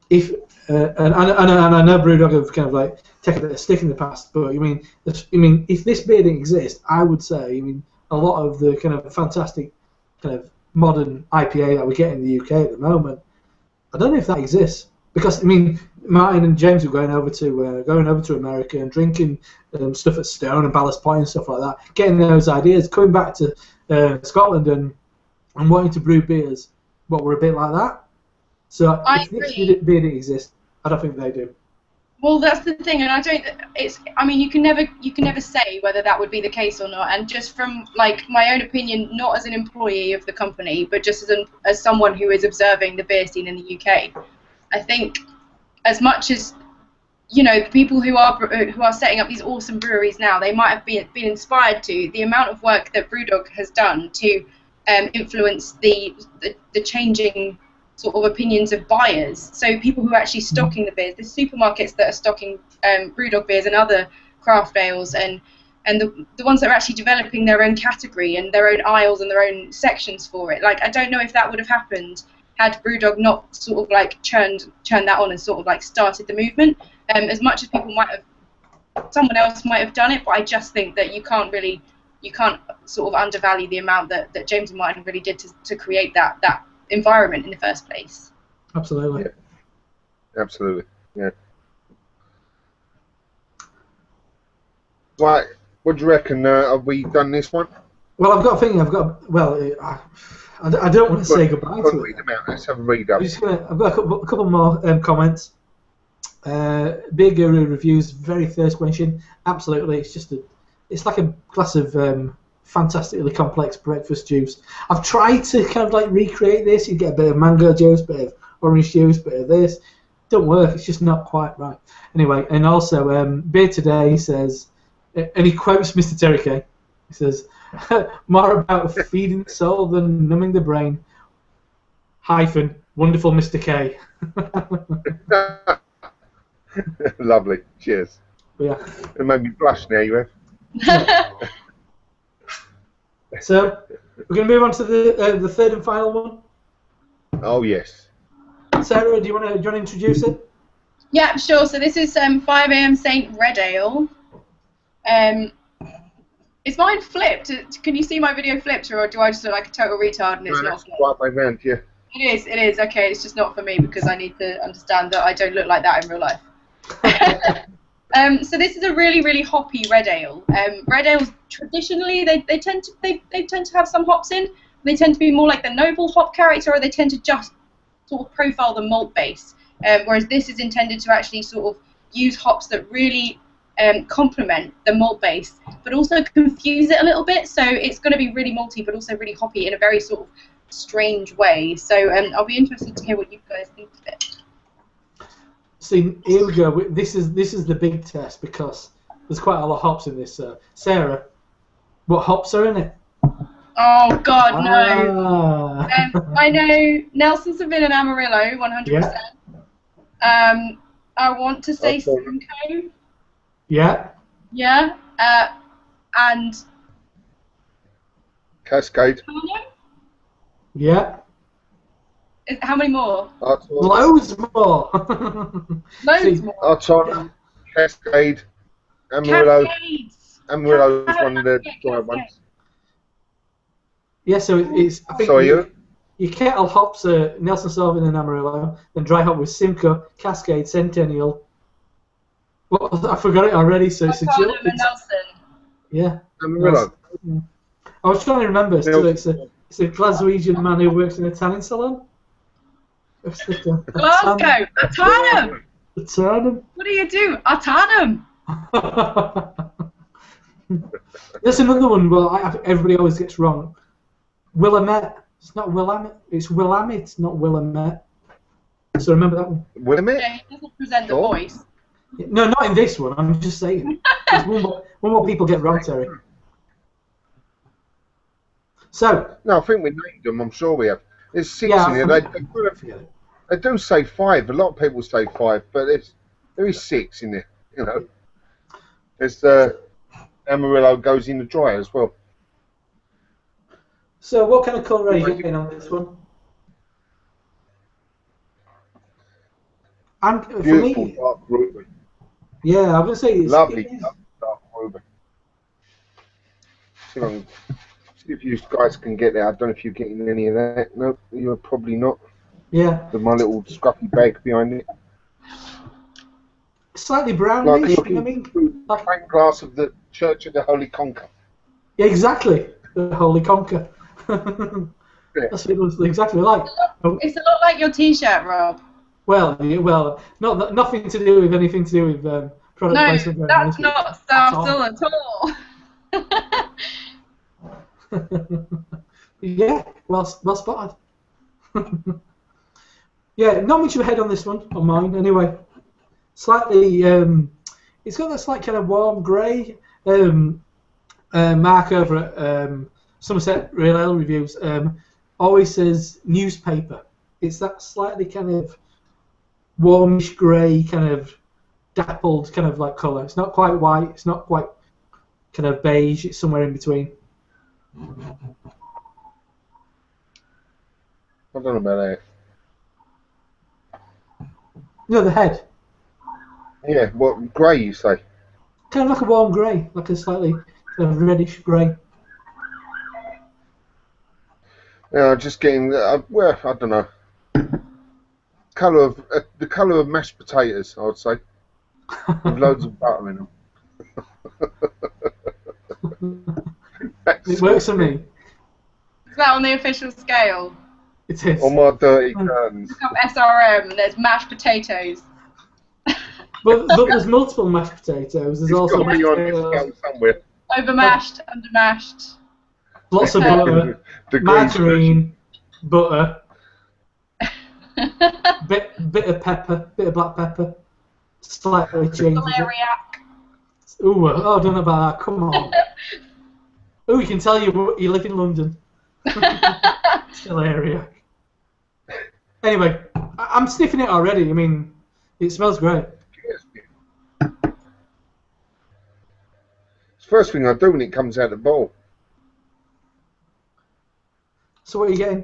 if and I know BrewDog have kind of like taken a stick in the past, but I mean, if this beer didn't exist, I would say, I mean, a lot of the kind of fantastic kind of modern IPA that we get in the UK at the moment, I don't know if that exists, because I mean, Martin and James were going over to America and drinking stuff at Stone and Ballast Point and stuff like that, getting those ideas, coming back to Scotland and wanting to brew beers what were a bit like that. So if this beer didn't exist, I don't think they do. Well, that's the thing, and I don't. I mean, you can never say whether that would be the case or not. And just from like my own opinion, not as an employee of the company, but just as someone who is observing the beer scene in the UK, I think as much as the people who are setting up these awesome breweries now, they might have been inspired to the amount of work that BrewDog has done to influence the changing sort of opinions of buyers. So people who are actually stocking the beers, the supermarkets that are stocking BrewDog beers and other craft ales, and the ones that are actually developing their own category and their own aisles and their own sections for it. Like, I don't know if that would have happened had BrewDog not sort of like churned that on and sort of like started the movement. As much as people someone else might have done it, but I just think that you can't sort of undervalue the amount that James and Martin really did to create that environment in the first place. Absolutely. Yeah. Absolutely. Yeah. Right. What do you reckon? Have we done this one? Well, I don't want to say goodbye to it. Let's have a read up. I've got a couple more comments. Beer Guru reviews, very thirst quenching. Absolutely, it's like a glass of fantastically complex breakfast juice. I've tried to kind of like recreate this. You get a bit of mango juice, bit of orange juice, bit of this. Don't work. It's just not quite right. Anyway, and also Beer Today says, and he quotes Mr. Terry K. He says, "More about feeding the soul than numbing the brain. Hyphen, wonderful Mr. K." Lovely. Cheers. Yeah. It made me blush now, you So we're going to move on to the third and final one. Oh yes. Sarah, do you want to introduce it? Yeah, sure. So this is 5 AM Saint Red Ale. Is mine flipped? Can you see my video flipped, or do I just look like a total retard and it's not? Right way round, yeah. It is. Okay, it's just not for me because I need to understand that I don't look like that in real life. So this is a really, really hoppy red ale. Red ales traditionally they tend to have some hops in. They tend to be more like the noble hop character, or they tend to just sort of profile the malt base. Whereas this is intended to actually sort of use hops that really complement the malt base, but also confuse it a little bit. So it's going to be really malty, but also really hoppy in a very sort of strange way. So I'll be interested to hear what you guys think of it. See, here we go. This is the big test because there's quite a lot of hops in this. Sarah, what hops are in it? Oh God, no! I know Nelson Sauvin and Amarillo, 100%. Yeah. I want to say Simcoe. Yeah. Yeah. And Cascade. Yeah. How many more? Loads more. Loads more. Arton, Cascade, Amarillo. Amarillo is one of the dry ones. Yeah, so it's. I think your kettle hops are Nelson Sauvin and Amarillo, then dry hop with Simcoe, Cascade, Centennial. Well, I forgot it already, so it's a joke. Nelson. Yeah. Amarillo. Yeah. I was trying to remember. So it's a Glaswegian man who works in a tanning salon. Glasgow, Artarnum. Artarnum. What do you do? Artarnum. There's another one. Well, everybody always gets wrong. Willamette. It's not Willamette. It's Willamette, not Willamette. So remember that one. Willamette. Yeah, he doesn't present the voice. No, not in this one. I'm just saying. one more people get wrong, Terry. So. No, I think we named them. I'm sure we have. There's 6 Yeah, in here. They do say 5. A lot of people say 5, but there is 6 in there. You know, there's Amarillo goes in the dryer as well. So what kind of colour are you getting on this one? And for Beautiful me, dark ruby. yeah, I'm gonna say it's Lovely it is. dark ruby. See if you guys can get that. I don't know if you're getting any of that. No, you're probably not. Yeah, With my little scruffy bag behind it. slightly Like brownish. I looking mean, through the like, stained glass of the Church of the Holy Conquer. yeah, exactly. The Holy Conquer. Yeah. That's what it looks exactly like. It's a lot like your T-shirt, Rob. Well, nothing to do with anything to do with product No, placement. that's not Starstill at all. Yeah, well spotted. Yeah, not much of a head on this one, on mine anyway. Slightly, it's got that slight kind of warm grey. Mark over at Somerset Real Ale Reviews always says newspaper. It's that slightly kind of warmish grey, kind of dappled kind of like colour. It's not quite white. It's not quite kind of beige. It's somewhere in between. I don't know about that. No, the head. Yeah, what grey you say? Kind of like a warm grey, like a slightly kind of reddish grey. Yeah, just getting well, I don't know. Colour of the colour of mashed potatoes, I would say, with loads of butter in them. It works for me. Is that on the official scale? It is. On my dirty curtains. Look up SRM and there's mashed potatoes. But there's multiple mashed potatoes. There's It's also got to be on this scale somewhere. Overmashed, undermashed. lots of butter, The green margarine, butter, bit of pepper, bit of black pepper, slightly changes it. Valeriac. Ooh, oh, I don't know about that. Come on. Oh, you can tell you live in London. Still area. Anyway, I'm sniffing it already. I mean, it smells great. It's the first thing I do when it comes out of the bowl. So what are you getting?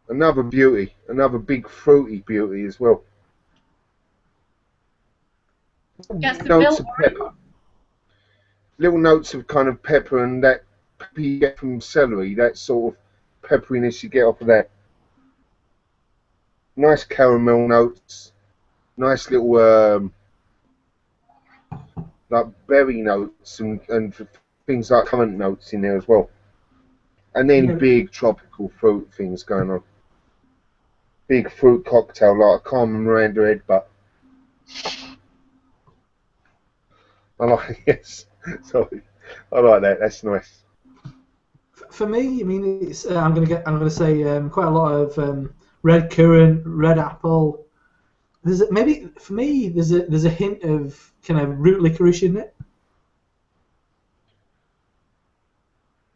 Another beauty, another big fruity beauty as well. Gets the Notes bill of pepper. Little notes of kind of pepper and that pepper you get from celery, that sort of pepperiness you get off of that. Nice caramel notes. Nice little like berry notes and things like currant notes in there as well. And then big tropical fruit things going on. Big fruit cocktail like a Carmen Miranda headbutt. I like yes. Sorry, I like that. That's nice. For me, I mean, it's I'm gonna say quite a lot of red currant, red apple. Maybe for me, there's a hint of kind of root licorice in it.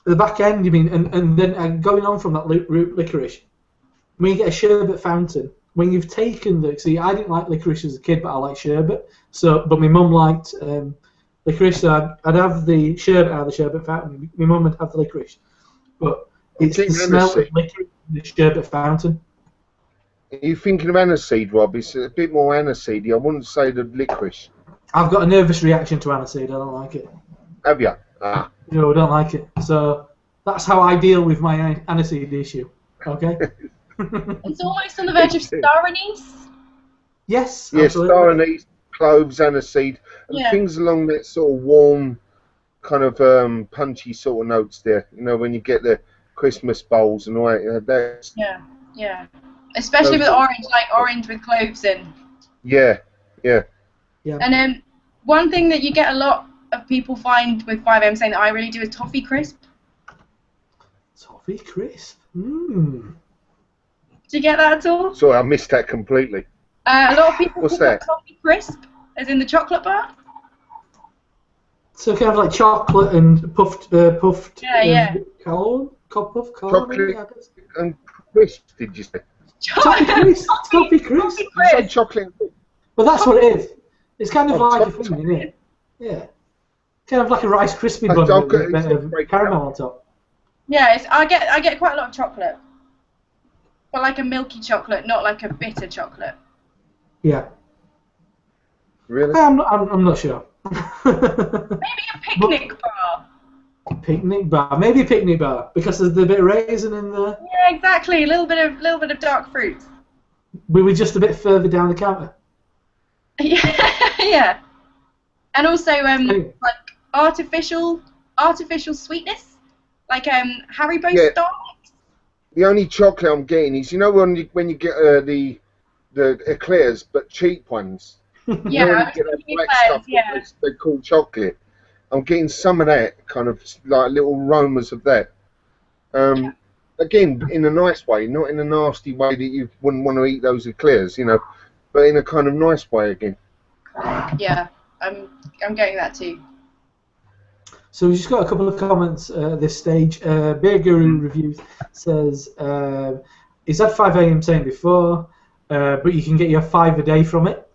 At the back end, you mean, and then going on from that root licorice, when you get a sherbet fountain, when you've taken see, I didn't like licorice as a kid, but I like sherbet. But my mum liked licorice, so I'd have the sherbet out of the sherbet fountain. My mum would have the licorice, but it's the smell of licorice in the sherbet fountain. Are you thinking of aniseed, Rob? It's a bit more aniseedy. I wouldn't say the licorice. I've got a nervous reaction to aniseed. I don't like it. Have you? Ah. No, I don't like it. So that's how I deal with my aniseed issue. Okay. It's almost on the verge of star anise. Yes. Yes, absolutely. star anise, cloves, aniseed, and things along that sort of warm, kind of punchy sort of notes there. You know, when you get the Christmas bowls and all that. That's, Yeah. Especially with orange, like orange with cloves in. Yeah. And then one thing that you get a lot of people find with 5M saying that I really do is toffee crisp. Toffee crisp. Mmm. Do you get that at all? Sorry, I missed that completely. A lot of people What's call that? it toffee crisp, as in the chocolate bar. So kind of like chocolate and puffed. Yeah. Cologne? cup of corn. Chocolate and crisp, did you say? Toffee crisp. Toffee crisp. You said chocolate and crisp. Well, that's what it is. It's kind of like a toffee. thing, isn't it? Yeah. Kind of like a Rice Krispie bun with a bit of caramel on top. Yeah, I get quite a lot of chocolate, but like a milky chocolate, not like a bitter chocolate. Yeah. Really? I'm not sure. Maybe a picnic bar. Picnic bar, maybe a picnic bar because there's a bit of raisin in there. Yeah, exactly. A little bit of dark fruits. We were just a bit further down the counter. Yeah. And also like artificial sweetness, like Haribo style. The only chocolate I'm getting is, you know, when you get the eclairs, but cheap ones. Yeah, You know, when you get that black stuff that they call chocolate. I'm getting some of that, kind of like little aromas of that. Again, in a nice way, not in a nasty way that you wouldn't want to eat those eclairs, you know, but in a kind of nice way again. Yeah, I'm getting that too. So we've just got a couple of comments at this stage. Beer Guru Reviews says, he's had 5 AM saying before, but you can get your 5 a day from it.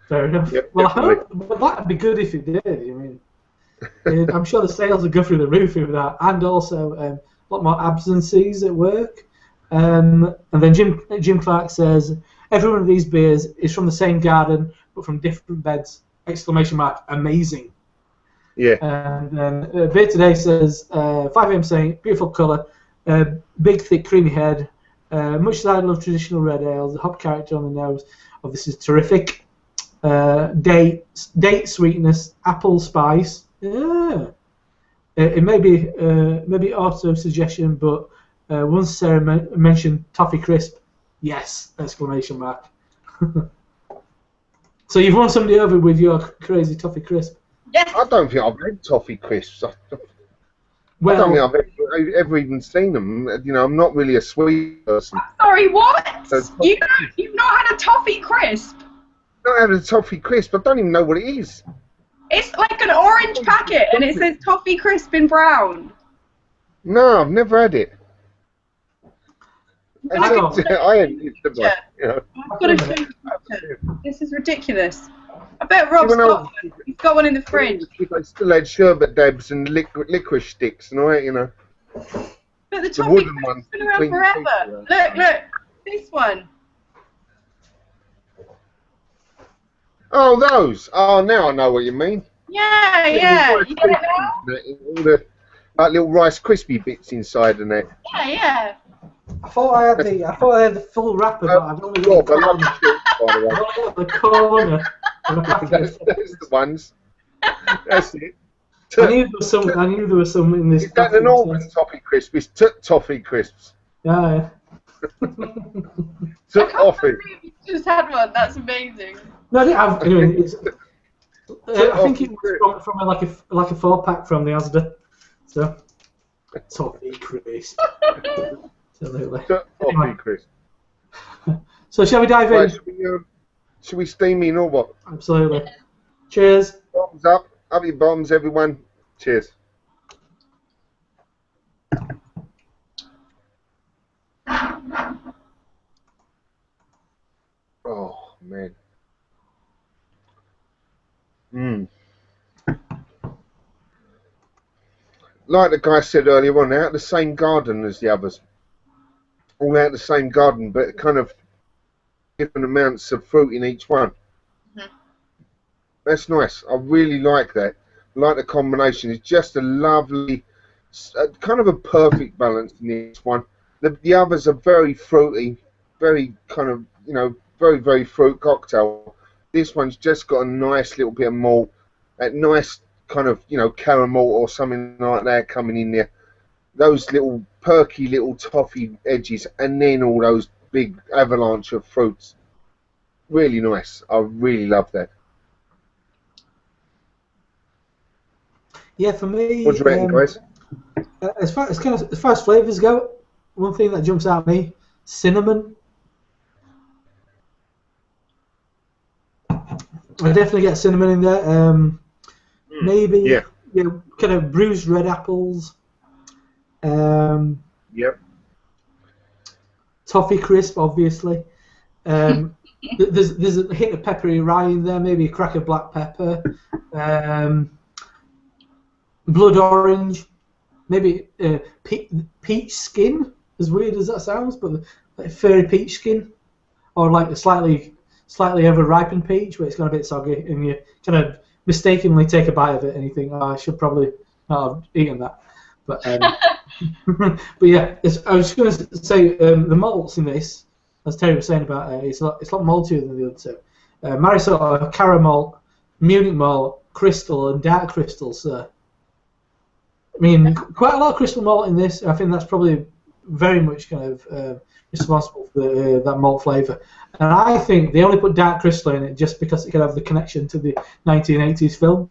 Fair enough. Yep, well, that'd be good if it did. I mean, I'm sure the sales would go through the roof with that, and also a lot more absences at work. And then Jim Clark says, every one of these beers is from the same garden, but from different beds! Exclamation mark! Amazing. Yeah. And then Beer Today says, 5 AM saying, beautiful colour, big, thick, creamy head. Much as I love traditional red ales, the hop character on the nose of this is terrific. Date sweetness, apple spice. Yeah. It may be maybe auto suggestion, but once Sarah mentioned toffee crisp, yes! Exclamation mark. So you've won somebody over with your crazy toffee crisp. Yes. I don't think I've had toffee crisps. Well, I don't think I've ever even seen them. You know, I'm not really a sweet person. Sorry, what? So You've not had a toffee crisp? Not had a toffee crisp. I don't even know what it is. It's like an orange packet, and it says toffee crisp in brown. No, I've never had it. I hadn't used to buy, you know. I've got a show you. This is ridiculous. I bet Rob's got one. He's got one in the fridge. I still had sherbet dabs and licorice sticks and all that, you know. But the The toffee wooden crisp's ones. been around forever. Look, this one. Oh, those. Oh, now I know what you mean. Yeah. You get it now? All the like little Rice Krispie bits inside and that. Yeah. I thought I had the full wrapper, but I've only got Rob, I love the shorts, by the way. I've only got the corner. of the packet. That's the ones. That's it. I knew there was some in this. Is that the Norman toffee crisp? It's toffee crisps. Yeah. Toffee. You just had one. That's amazing. No, I didn't have. Anyway, I think it was from like a 4-pack from the Asda. So toffee crisp. Absolutely. Toffee crisp. So shall we dive in? Right, should we steam in or what? Absolutely. Cheers. Bombs up. Up your bombs, everyone. Cheers. Oh, man. Like the guy said earlier on, they're out the same garden as the others. All out the same garden, but kind of different amounts of fruit in each one. That's nice. I really like that. I like the combination. It's just a lovely, kind of a perfect balance in each one. The others are very fruity, very kind of, you know, very, very fruit cocktail. This one's just got a nice little bit of malt, that nice kind of, you know, caramel or something like that coming in there. Those little perky little toffee edges, and then all those big avalanche of fruits. Really nice. I really love that. Yeah, for me. What do you reckon, guys? As far as flavours go, one thing that jumps out at me: cinnamon. I definitely get cinnamon in there. Maybe kind of bruised red apples. Yep. Toffee crisp, obviously. There's a hint of peppery rye in there, maybe a crack of black pepper. Blood orange, maybe peach skin, as weird as that sounds, but like furry peach skin, or like a slightly over-ripened peach where it's gone a bit soggy, and you kind of mistakenly take a bite of it and you think, oh, I should probably not have eaten that. But but yeah, I was going to say the malts in this, as Terry was saying about it, it's a lot maltier than the other two. Marisol, caramel, Munich malt, crystal, and dark crystal, sir. I mean, quite a lot of crystal malt in this. I think that's probably very much kind of responsible for that malt flavour. And I think they only put dark crystal in it just because it could have the connection to the 1980s film.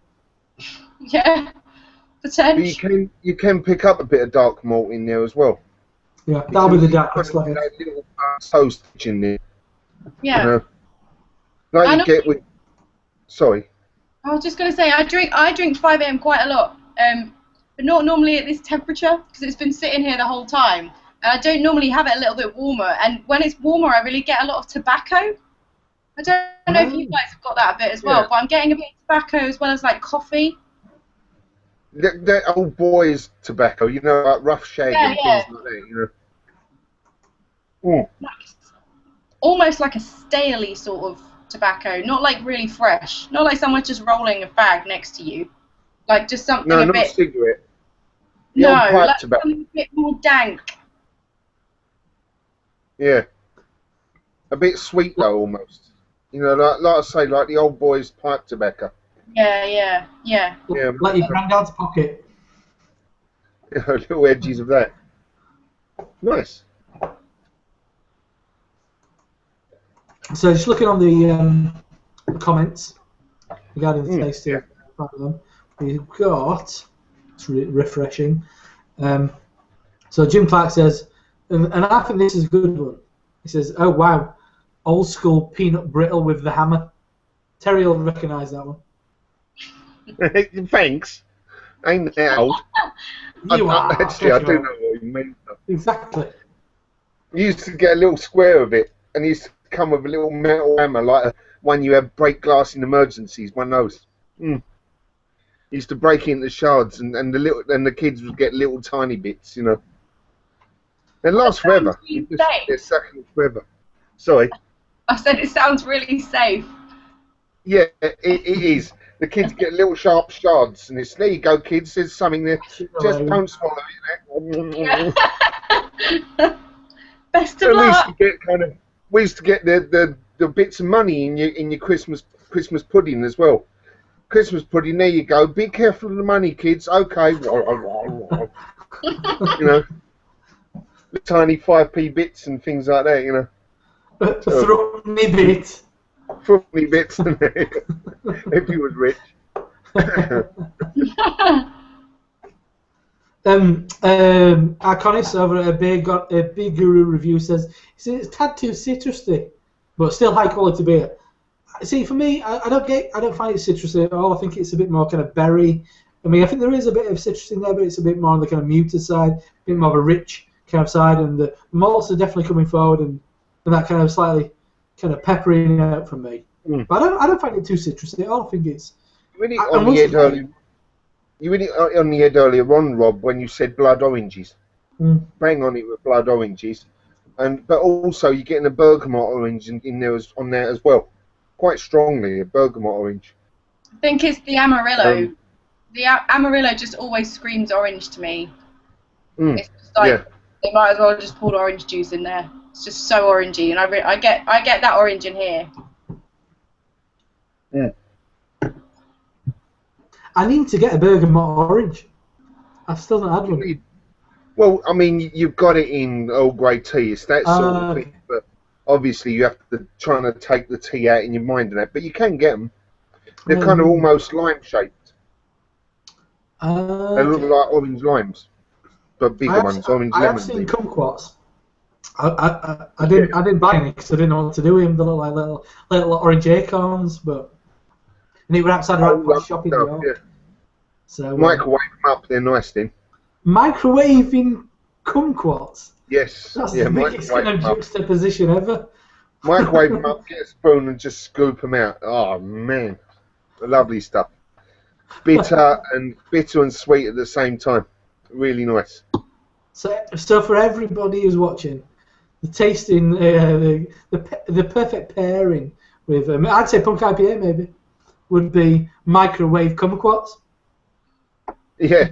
Yeah, potentially. But you can pick up a bit of dark malt in there as well. Yeah, that'll be the dark crystal. That little toast in there. Yeah. Like you get with. Sorry. I was just going to say I drink 5 AM quite a lot. But not normally at this temperature because it's been sitting here the whole time. And I don't normally have it a little bit warmer. And when it's warmer, I really get a lot of tobacco. I don't know if you guys have got that a bit as well, but I'm getting a bit of tobacco as well as like coffee. That old boys tobacco, you know, like rough shag and things like that, you know. Almost like a staley sort of tobacco, not like really fresh, not like someone just rolling a fag next to you. Like just something a bit. No, not a cigarette. No, like something a bit more dank. Yeah. A bit sweet though, almost. You know, like I say, like the old boys' pipe tobacco. Yeah. Like your granddad's pocket. Little edges of that. Nice. So just looking on the comments regarding the taste of them. We've got, it's refreshing. So Jim Clark says, and I think this is a good one. He says, oh wow, old school peanut brittle with the hammer. Terry will recognise that one. Thanks. Ain't that old? Actually, I do know what you mean. Exactly. You used to get a little square of it, and it used to come with a little metal hammer, like one you have break glass in emergencies. One of those. Used to break into shards, and the kids would get little tiny bits, you know. They last forever. They're sucking forever. Sorry. I said it sounds really safe. Yeah, it is. The kids get little sharp shards, and it's, there you go, kids. There's something there. Just don't swallow it. Best of luck. We used to get the bits of money in your Christmas pudding as well. Christmas pudding, there you go. Be careful of the money, kids. Okay. You know, the tiny 5p bits and things like that, you know. Throw-me bit. Throw-me bits, if he was rich. Arconis over at a Big Guru review says it's a tad too citrusy, but still high quality beer. See, for me, I don't find it citrusy at all. I think it's a bit more kind of berry. I mean, I think there is a bit of citrus in there, but it's a bit more on the kind of muted side, a bit more of a rich kind of side, and the malts are definitely coming forward, and that kind of slightly kind of peppering out from me. But I don't find it too citrusy at all. I think it's. You really on the head earlier on, Rob, when you said blood oranges. Bang on it with blood oranges, but also you're getting a bergamot orange in there on there as well. Quite strongly, a bergamot orange. I think it's the Amarillo. The Amarillo just always screams orange to me. It's just like they might as well just pour orange juice in there. It's just so orangey, and I get that orange in here. Yeah. I need to get a bergamot orange. I've still not had one. Well, I mean, you've got it in Earl Grey tea. It's that sort of thing, but obviously you have to try to take the tea out in your mind and that. But you can get them. They're kind of almost lime shaped. They look like orange limes, but bigger ones, orange lemon. I have seen kumquats. I didn't buy any because I didn't know what to do with them. They look like little orange acorns, and they were outside the right shop in New York. Yeah. So microwave them up. They're nice then. microwaving kumquats. Yes. That's Yeah, the biggest kind of microwave 'em up. juxtaposition ever. Microwave them up, get a spoon and just scoop them out. Oh, man. Lovely stuff. Bitter and sweet at the same time. Really nice. So for everybody who's watching, the tasting, the perfect pairing with, I'd say Punk IPA maybe, would be microwave kumquats. Yeah.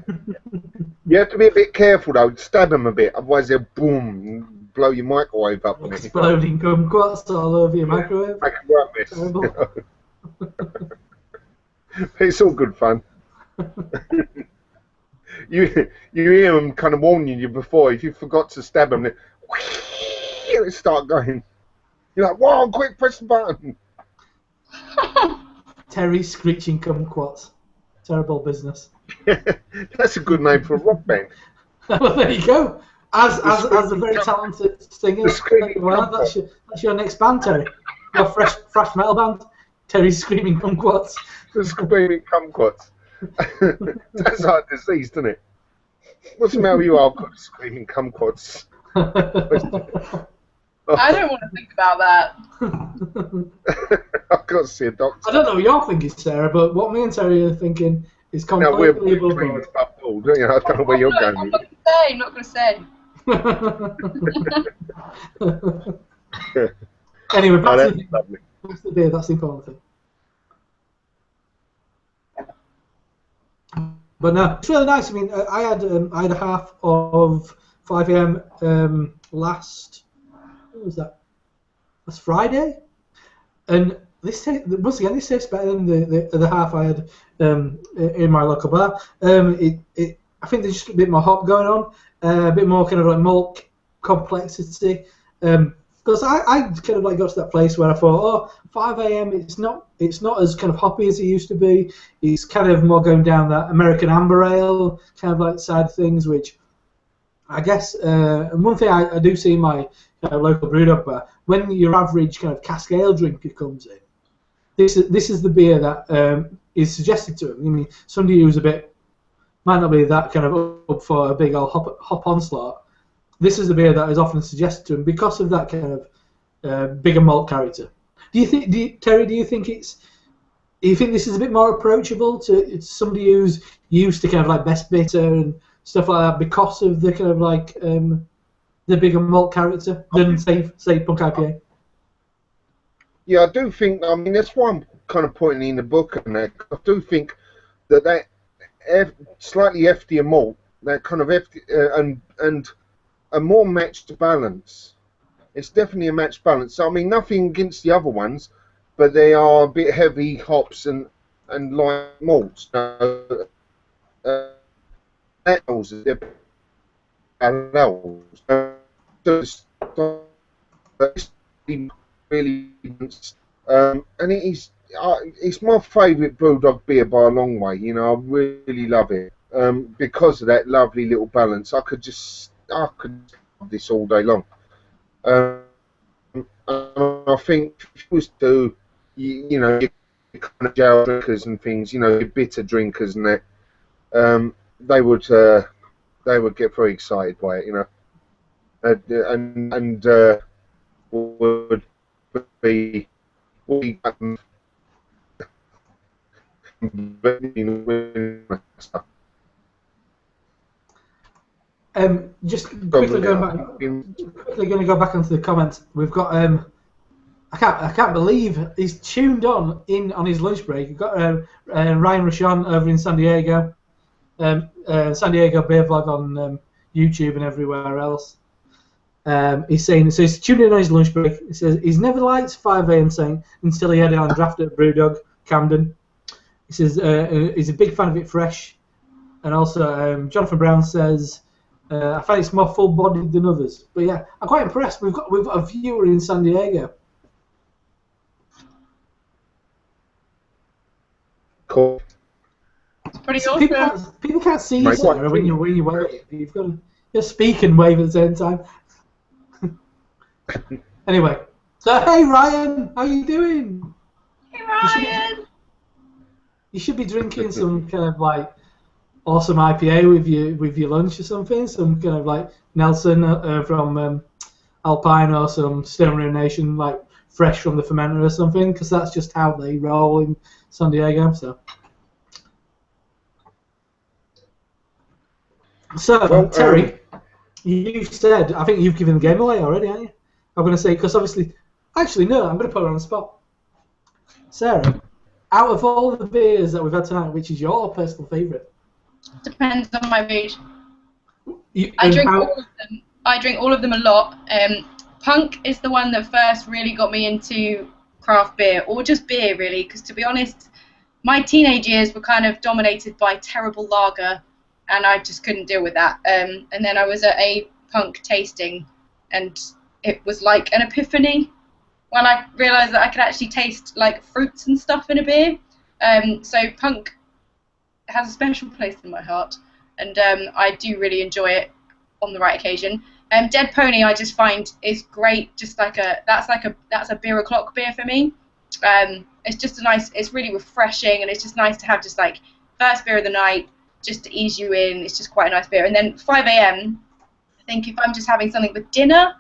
You have to be a bit careful though. Stab them a bit, otherwise they'll boom, blow your microwave up. Exploding kumquats all over your microwave. Make a right mess. It's all good fun. you hear them kind of warning you before. If you forgot to stab them, they start going. You're like, whoa, quick, press the button. Terry screeching kumquats. Terrible business. That's a good name for a rock band. Well, there you go. As a very talented singer, well, that's your next band, Terry. Your fresh metal band, Terry Screaming Kumquats. The Screaming Kumquats. That's our disease, doesn't it? What's the matter with you? I've got Screaming Kumquats. I don't want to think about that. I've got to see a doctor. I don't know what you're thinking, Sarah, but what me and Terry are thinking is completely above board. I don't know where you're going. I'm not going to say. Anyway, back That's to lovely. the beer. That's the important thing. But no, it's really nice. I mean, I had a half of 5 a.m. Last. What was that? Last Friday, and this once again this tastes better than the half I had in my local bar. I think there's just a bit more hop going on, a bit more kind of like malt complexity. Because I kind of like got to that place where I thought, 5 a.m. It's not as kind of hoppy as it used to be. It's kind of more going down that American amber ale kind of like side of things, which I guess. And one thing I do see in my local BrewDog bar, when your average kind of cask ale drinker comes in, this is the beer that is suggested to them. I mean, somebody who's might not be that kind of up for a big old hop onslaught. This is the beer that is often suggested to him because of that kind of bigger malt character. Terry? Do you think this is a bit more approachable to somebody who's used to kind of like best bitter and stuff like that because of the kind of like the bigger malt character than say Punk IPA? Yeah, I do think. I mean, that's why I'm kind of pointing in the book, and I do think that slightly heftier malt, that kind of hefty and a more matched balance. It's definitely a matched balance. So, I mean, nothing against the other ones, but they are a bit heavy hops and light malts. Really, and it's my favourite BrewDog beer by a long way. You know, I really love it because of that lovely little balance. I could have this all day long. And I think if you was to, you know, your kind of gel drinkers and things, you know, your bitter drinkers and that, they would get very excited by it, you know, and would be just quickly going to go back onto the comments. We've got I can't believe he's tuned on his lunch break. We've got Ryan Rashawn over in San Diego, San Diego Beer Vlog on YouTube and everywhere else. He's saying, so he's tuned in on his lunch break. He says he's never liked 5 a.m. saying until he had it on draft at BrewDog Camden. He says he's a big fan of it fresh, and also Jonathan Brown says I find it's more full-bodied than others. But yeah, I'm quite impressed. We've got a viewer in San Diego. Cool. It's pretty awesome. People can't see you, Sarah, when you wave. You've got to just speak and wave at the same time. Anyway, so hey Ryan, how you doing? Hey Ryan. You should be drinking some kind of like awesome IPA with your lunch or something. Some kind of like Nelson from Alpine, or some Stone Nation like fresh from the fermenter or something, because that's just how they roll in San Diego. So Well, Terry, you've said, I think you've given the game away already, haven't you? I'm going to say, because obviously, actually no, I'm going to put her on the spot. Sarah, out of all the beers that we've had tonight, which is your personal favourite? Depends on my mood. I drink all of them. I drink all of them a lot. Punk is the one that first really got me into craft beer, or just beer really, because to be honest, my teenage years were kind of dominated by terrible lager, and I just couldn't deal with that. And then I was at a Punk tasting, and it was like an epiphany when I realised that I could actually taste like fruits and stuff in a beer. So Punk has a special place in my heart, and I do really enjoy it on the right occasion. Dead Pony I just find is great. Just like that's a beer o'clock beer for me. It's just it's really refreshing, and it's just nice to have just like first beer of the night, just to ease you in. It's just quite a nice beer. And then 5 a.m. I think if I'm just having something with dinner,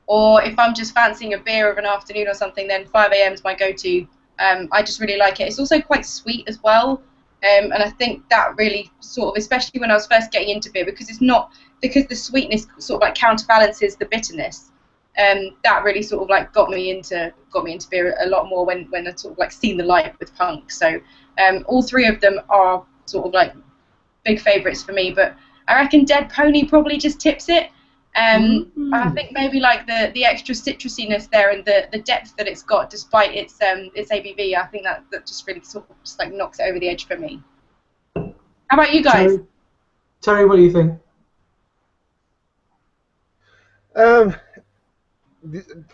or if I'm just fancying a beer of an afternoon or something, then 5 a.m. is my go-to. I just really like it. It's also quite sweet as well. And I think that really sort of, especially when I was first getting into beer, because the sweetness sort of like counterbalances the bitterness. That really sort of like got me into beer a lot more when I sort of like seen the light with Punk. So all three of them are sort of like big favourites for me, but I reckon Dead Pony probably just tips it. I think maybe like the extra citrusiness there, and the depth that it's got despite its ABV, I think that just really sort of just like knocks it over the edge for me. How about you guys? Terry, what do you think?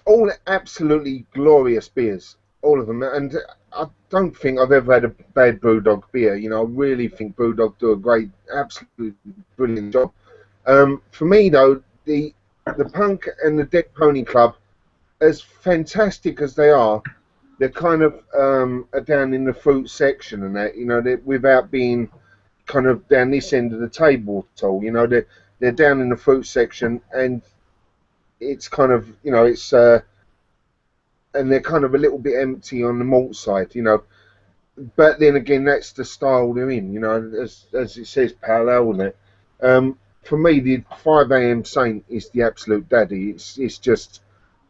All absolutely glorious beers, all of them, and I don't think I've ever had a bad BrewDog beer. You know, I really think BrewDog do a great, absolutely brilliant job. For me though, the Punk and the Dead Pony Club, as fantastic as they are, they're kind of are down in the fruit section, and that, you know, without being kind of down this end of the table at all. You know, they're down in the fruit section, and it's kind of, you know, it's and they're kind of a little bit empty on the malt side, you know. But then again, that's the style they're in, you know, as it says, parallel in it. For me, the 5 a.m. Saint is the absolute daddy. It's just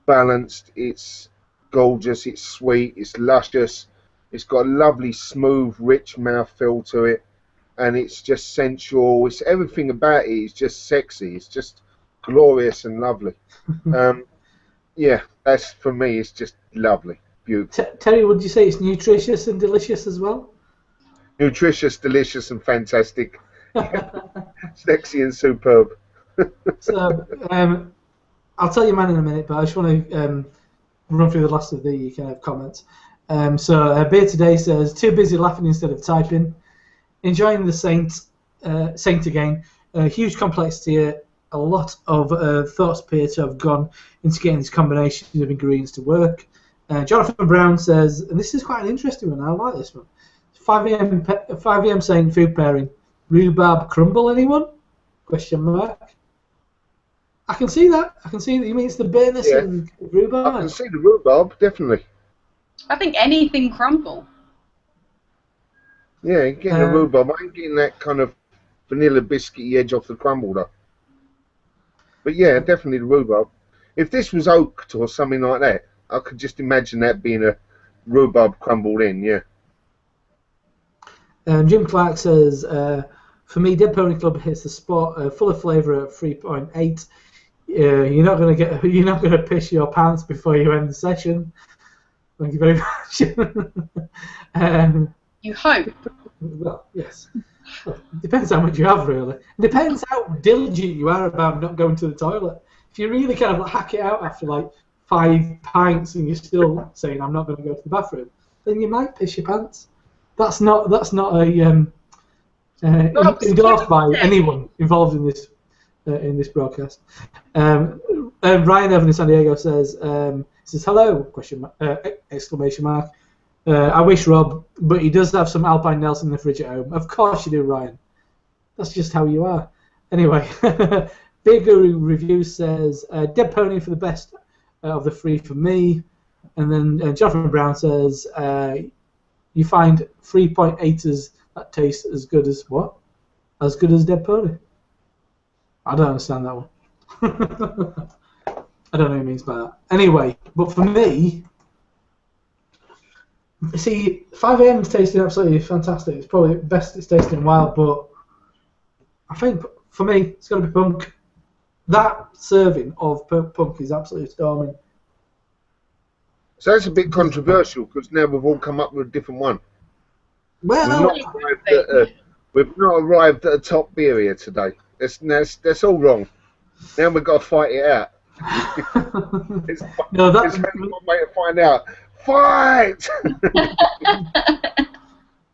balanced, it's gorgeous, it's sweet, it's luscious, it's got a lovely, smooth, rich mouthfeel to it, and it's just sensual. It's everything about it is just sexy. It's just glorious and lovely. Yeah, that's, for me, it's just lovely, beautiful. Terry, would you say it's nutritious and delicious as well? Nutritious, delicious, and fantastic. Sexy and superb. So, I'll tell you mine in a minute, but I just want to run through the last of the kind of comments. So, Beer Today says, too busy laughing instead of typing. Enjoying the Saint again. Huge complexity. A lot of thoughts appear to have gone into getting this combination of ingredients to work. Jonathan Brown says, and this is quite an interesting one, I like this one. 5 a.m. Saint food pairing. Rhubarb crumble, anyone? Question mark. I can see that. I can see that. You mean it's the bitterness and rhubarb? I can see the rhubarb, definitely. I think anything crumble. Yeah, getting the rhubarb. I ain't getting that kind of vanilla biscuity edge off the crumble, though. But yeah, definitely the rhubarb. If this was oaked or something like that, I could just imagine that being a rhubarb crumbled in, yeah. Jim Clark says, for me, Dead Pony Club hits the spot, full of flavour at 3.8. You're not going to piss your pants before you end the session. Thank you very much. You hope. Well, yes. Well, it depends how much you have, really. It depends how diligent you are about not going to the toilet. If you really kind of hack it out after like 5 pints and you're still saying I'm not going to go to the bathroom, then you might piss your pants. That's not a endorsed by anyone involved in this broadcast. Ryan Evan in San Diego says hello ? Exclamation mark. I wish Rob, but he does have some Alpine Nelson in the fridge at home. Of course you do, Ryan. That's just how you are. Anyway, Beer Guru Review says, Dead Pony for the best of the three for me. And then Jonathan Brown says, you find 3.8ers that taste as good as what? As good as Dead Pony. I don't understand that one. I don't know what he means by that. Anyway, but for me, see, 5 AM is tasting absolutely fantastic. It's probably the best it's tasted in a while, but I think for me, it's going to be Punk. That serving of Punk is absolutely storming. So that's a bit controversial because now we've all come up with a different one. Well, we've not arrived at a top beer here today. That's all wrong. Now we've got to fight it out. No, it's only one way to find out. Fight!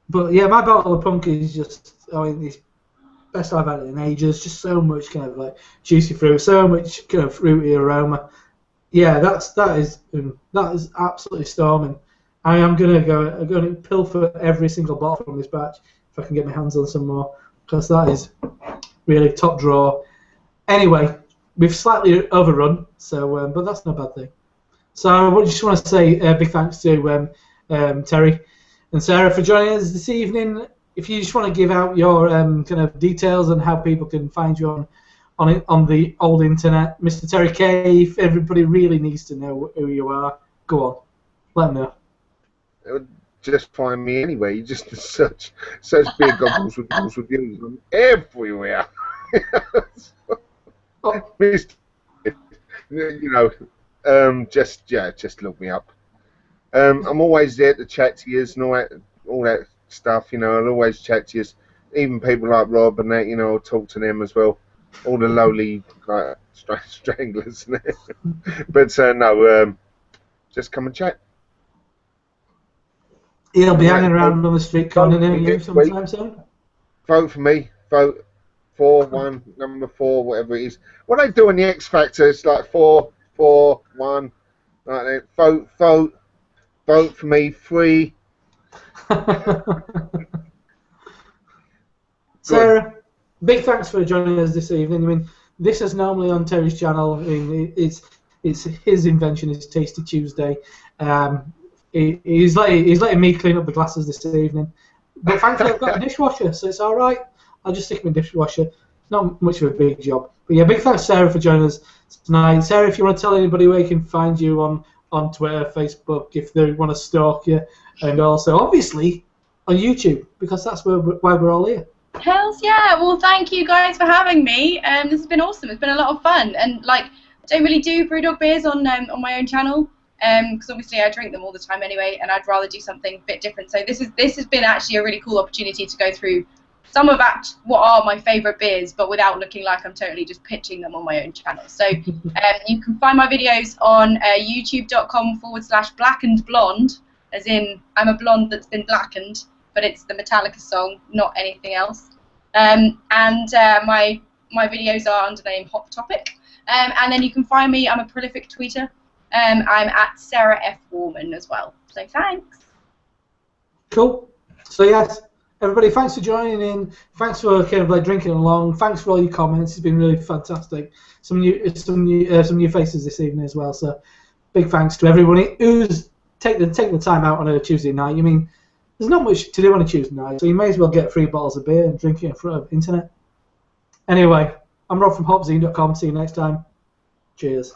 But yeah, my bottle of Punk is just, I mean, it's best I've had it in ages. Just so much kind of like juicy fruit, so much kind of fruity aroma. Yeah, that is absolutely storming. I am I'm gonna pilfer every single bottle from this batch if I can get my hands on some more, because that is really top drawer. Anyway, we've slightly overrun, so but that's no bad thing. So I just want to say big thanks to Terry and Sarah for joining us this evening. If you just want to give out your kind of details and how people can find you on the old internet, Mr. Terry K, if everybody really needs to know who you are, go on, let them know. Just find me anyway. You just search Beer Goggles with Goggles Reviews on everywhere. Just look me up. I'm always there to chat to you and all that stuff. I'll always chat to you. Even people like Rob and that, I'll talk to them as well. All the lowly stranglers. But no, just come and chat. He'll be hanging around on the street corner near you sometime soon. Vote for me. Vote 4-1, number 4, whatever it is. What they do in the X Factor, it's like 4-1. Like that. Vote for me. 3. Sarah, big thanks for joining us this evening. I mean, this is normally on Terry's channel. I mean, it's his invention. It's Tasty Tuesday. He's letting me clean up the glasses this evening. But thankfully I've got a dishwasher, so it's all right. I'll just stick in my dishwasher. Not much of a big job. But yeah, big thanks, Sarah, for joining us tonight. Sarah, if you want to tell anybody where you can find you on Twitter, Facebook, if they want to stalk you, and also, obviously, on YouTube, because that's why we're all here. Hells yeah! Well, thank you guys for having me. This has been awesome. It's been a lot of fun, and like, I don't really do BrewDog beers on my own channel, because obviously I drink them all the time anyway, and I'd rather do something a bit different. So this has been actually a really cool opportunity to go through some of what are my favourite beers, but without looking like I'm totally just pitching them on my own channel. So you can find my videos on youtube.com/blackandblonde, as in I'm a blonde that's been blackened, but it's the Metallica song, not anything else. My videos are under the name Hot Topic. And then you can find me, I'm a prolific tweeter. I'm at Sarah F. Warman as well. So thanks. Cool. So yes, everybody, thanks for joining in. Thanks for kind of like drinking along. Thanks for all your comments. It's been really fantastic. Some new faces this evening as well. So big thanks to everybody who's take the time out on a Tuesday night. I mean, there's not much to do on a Tuesday night, so you may as well get 3 bottles of beer and drink it in front of the internet. Anyway, I'm Rob from hopzine.com. See you next time. Cheers.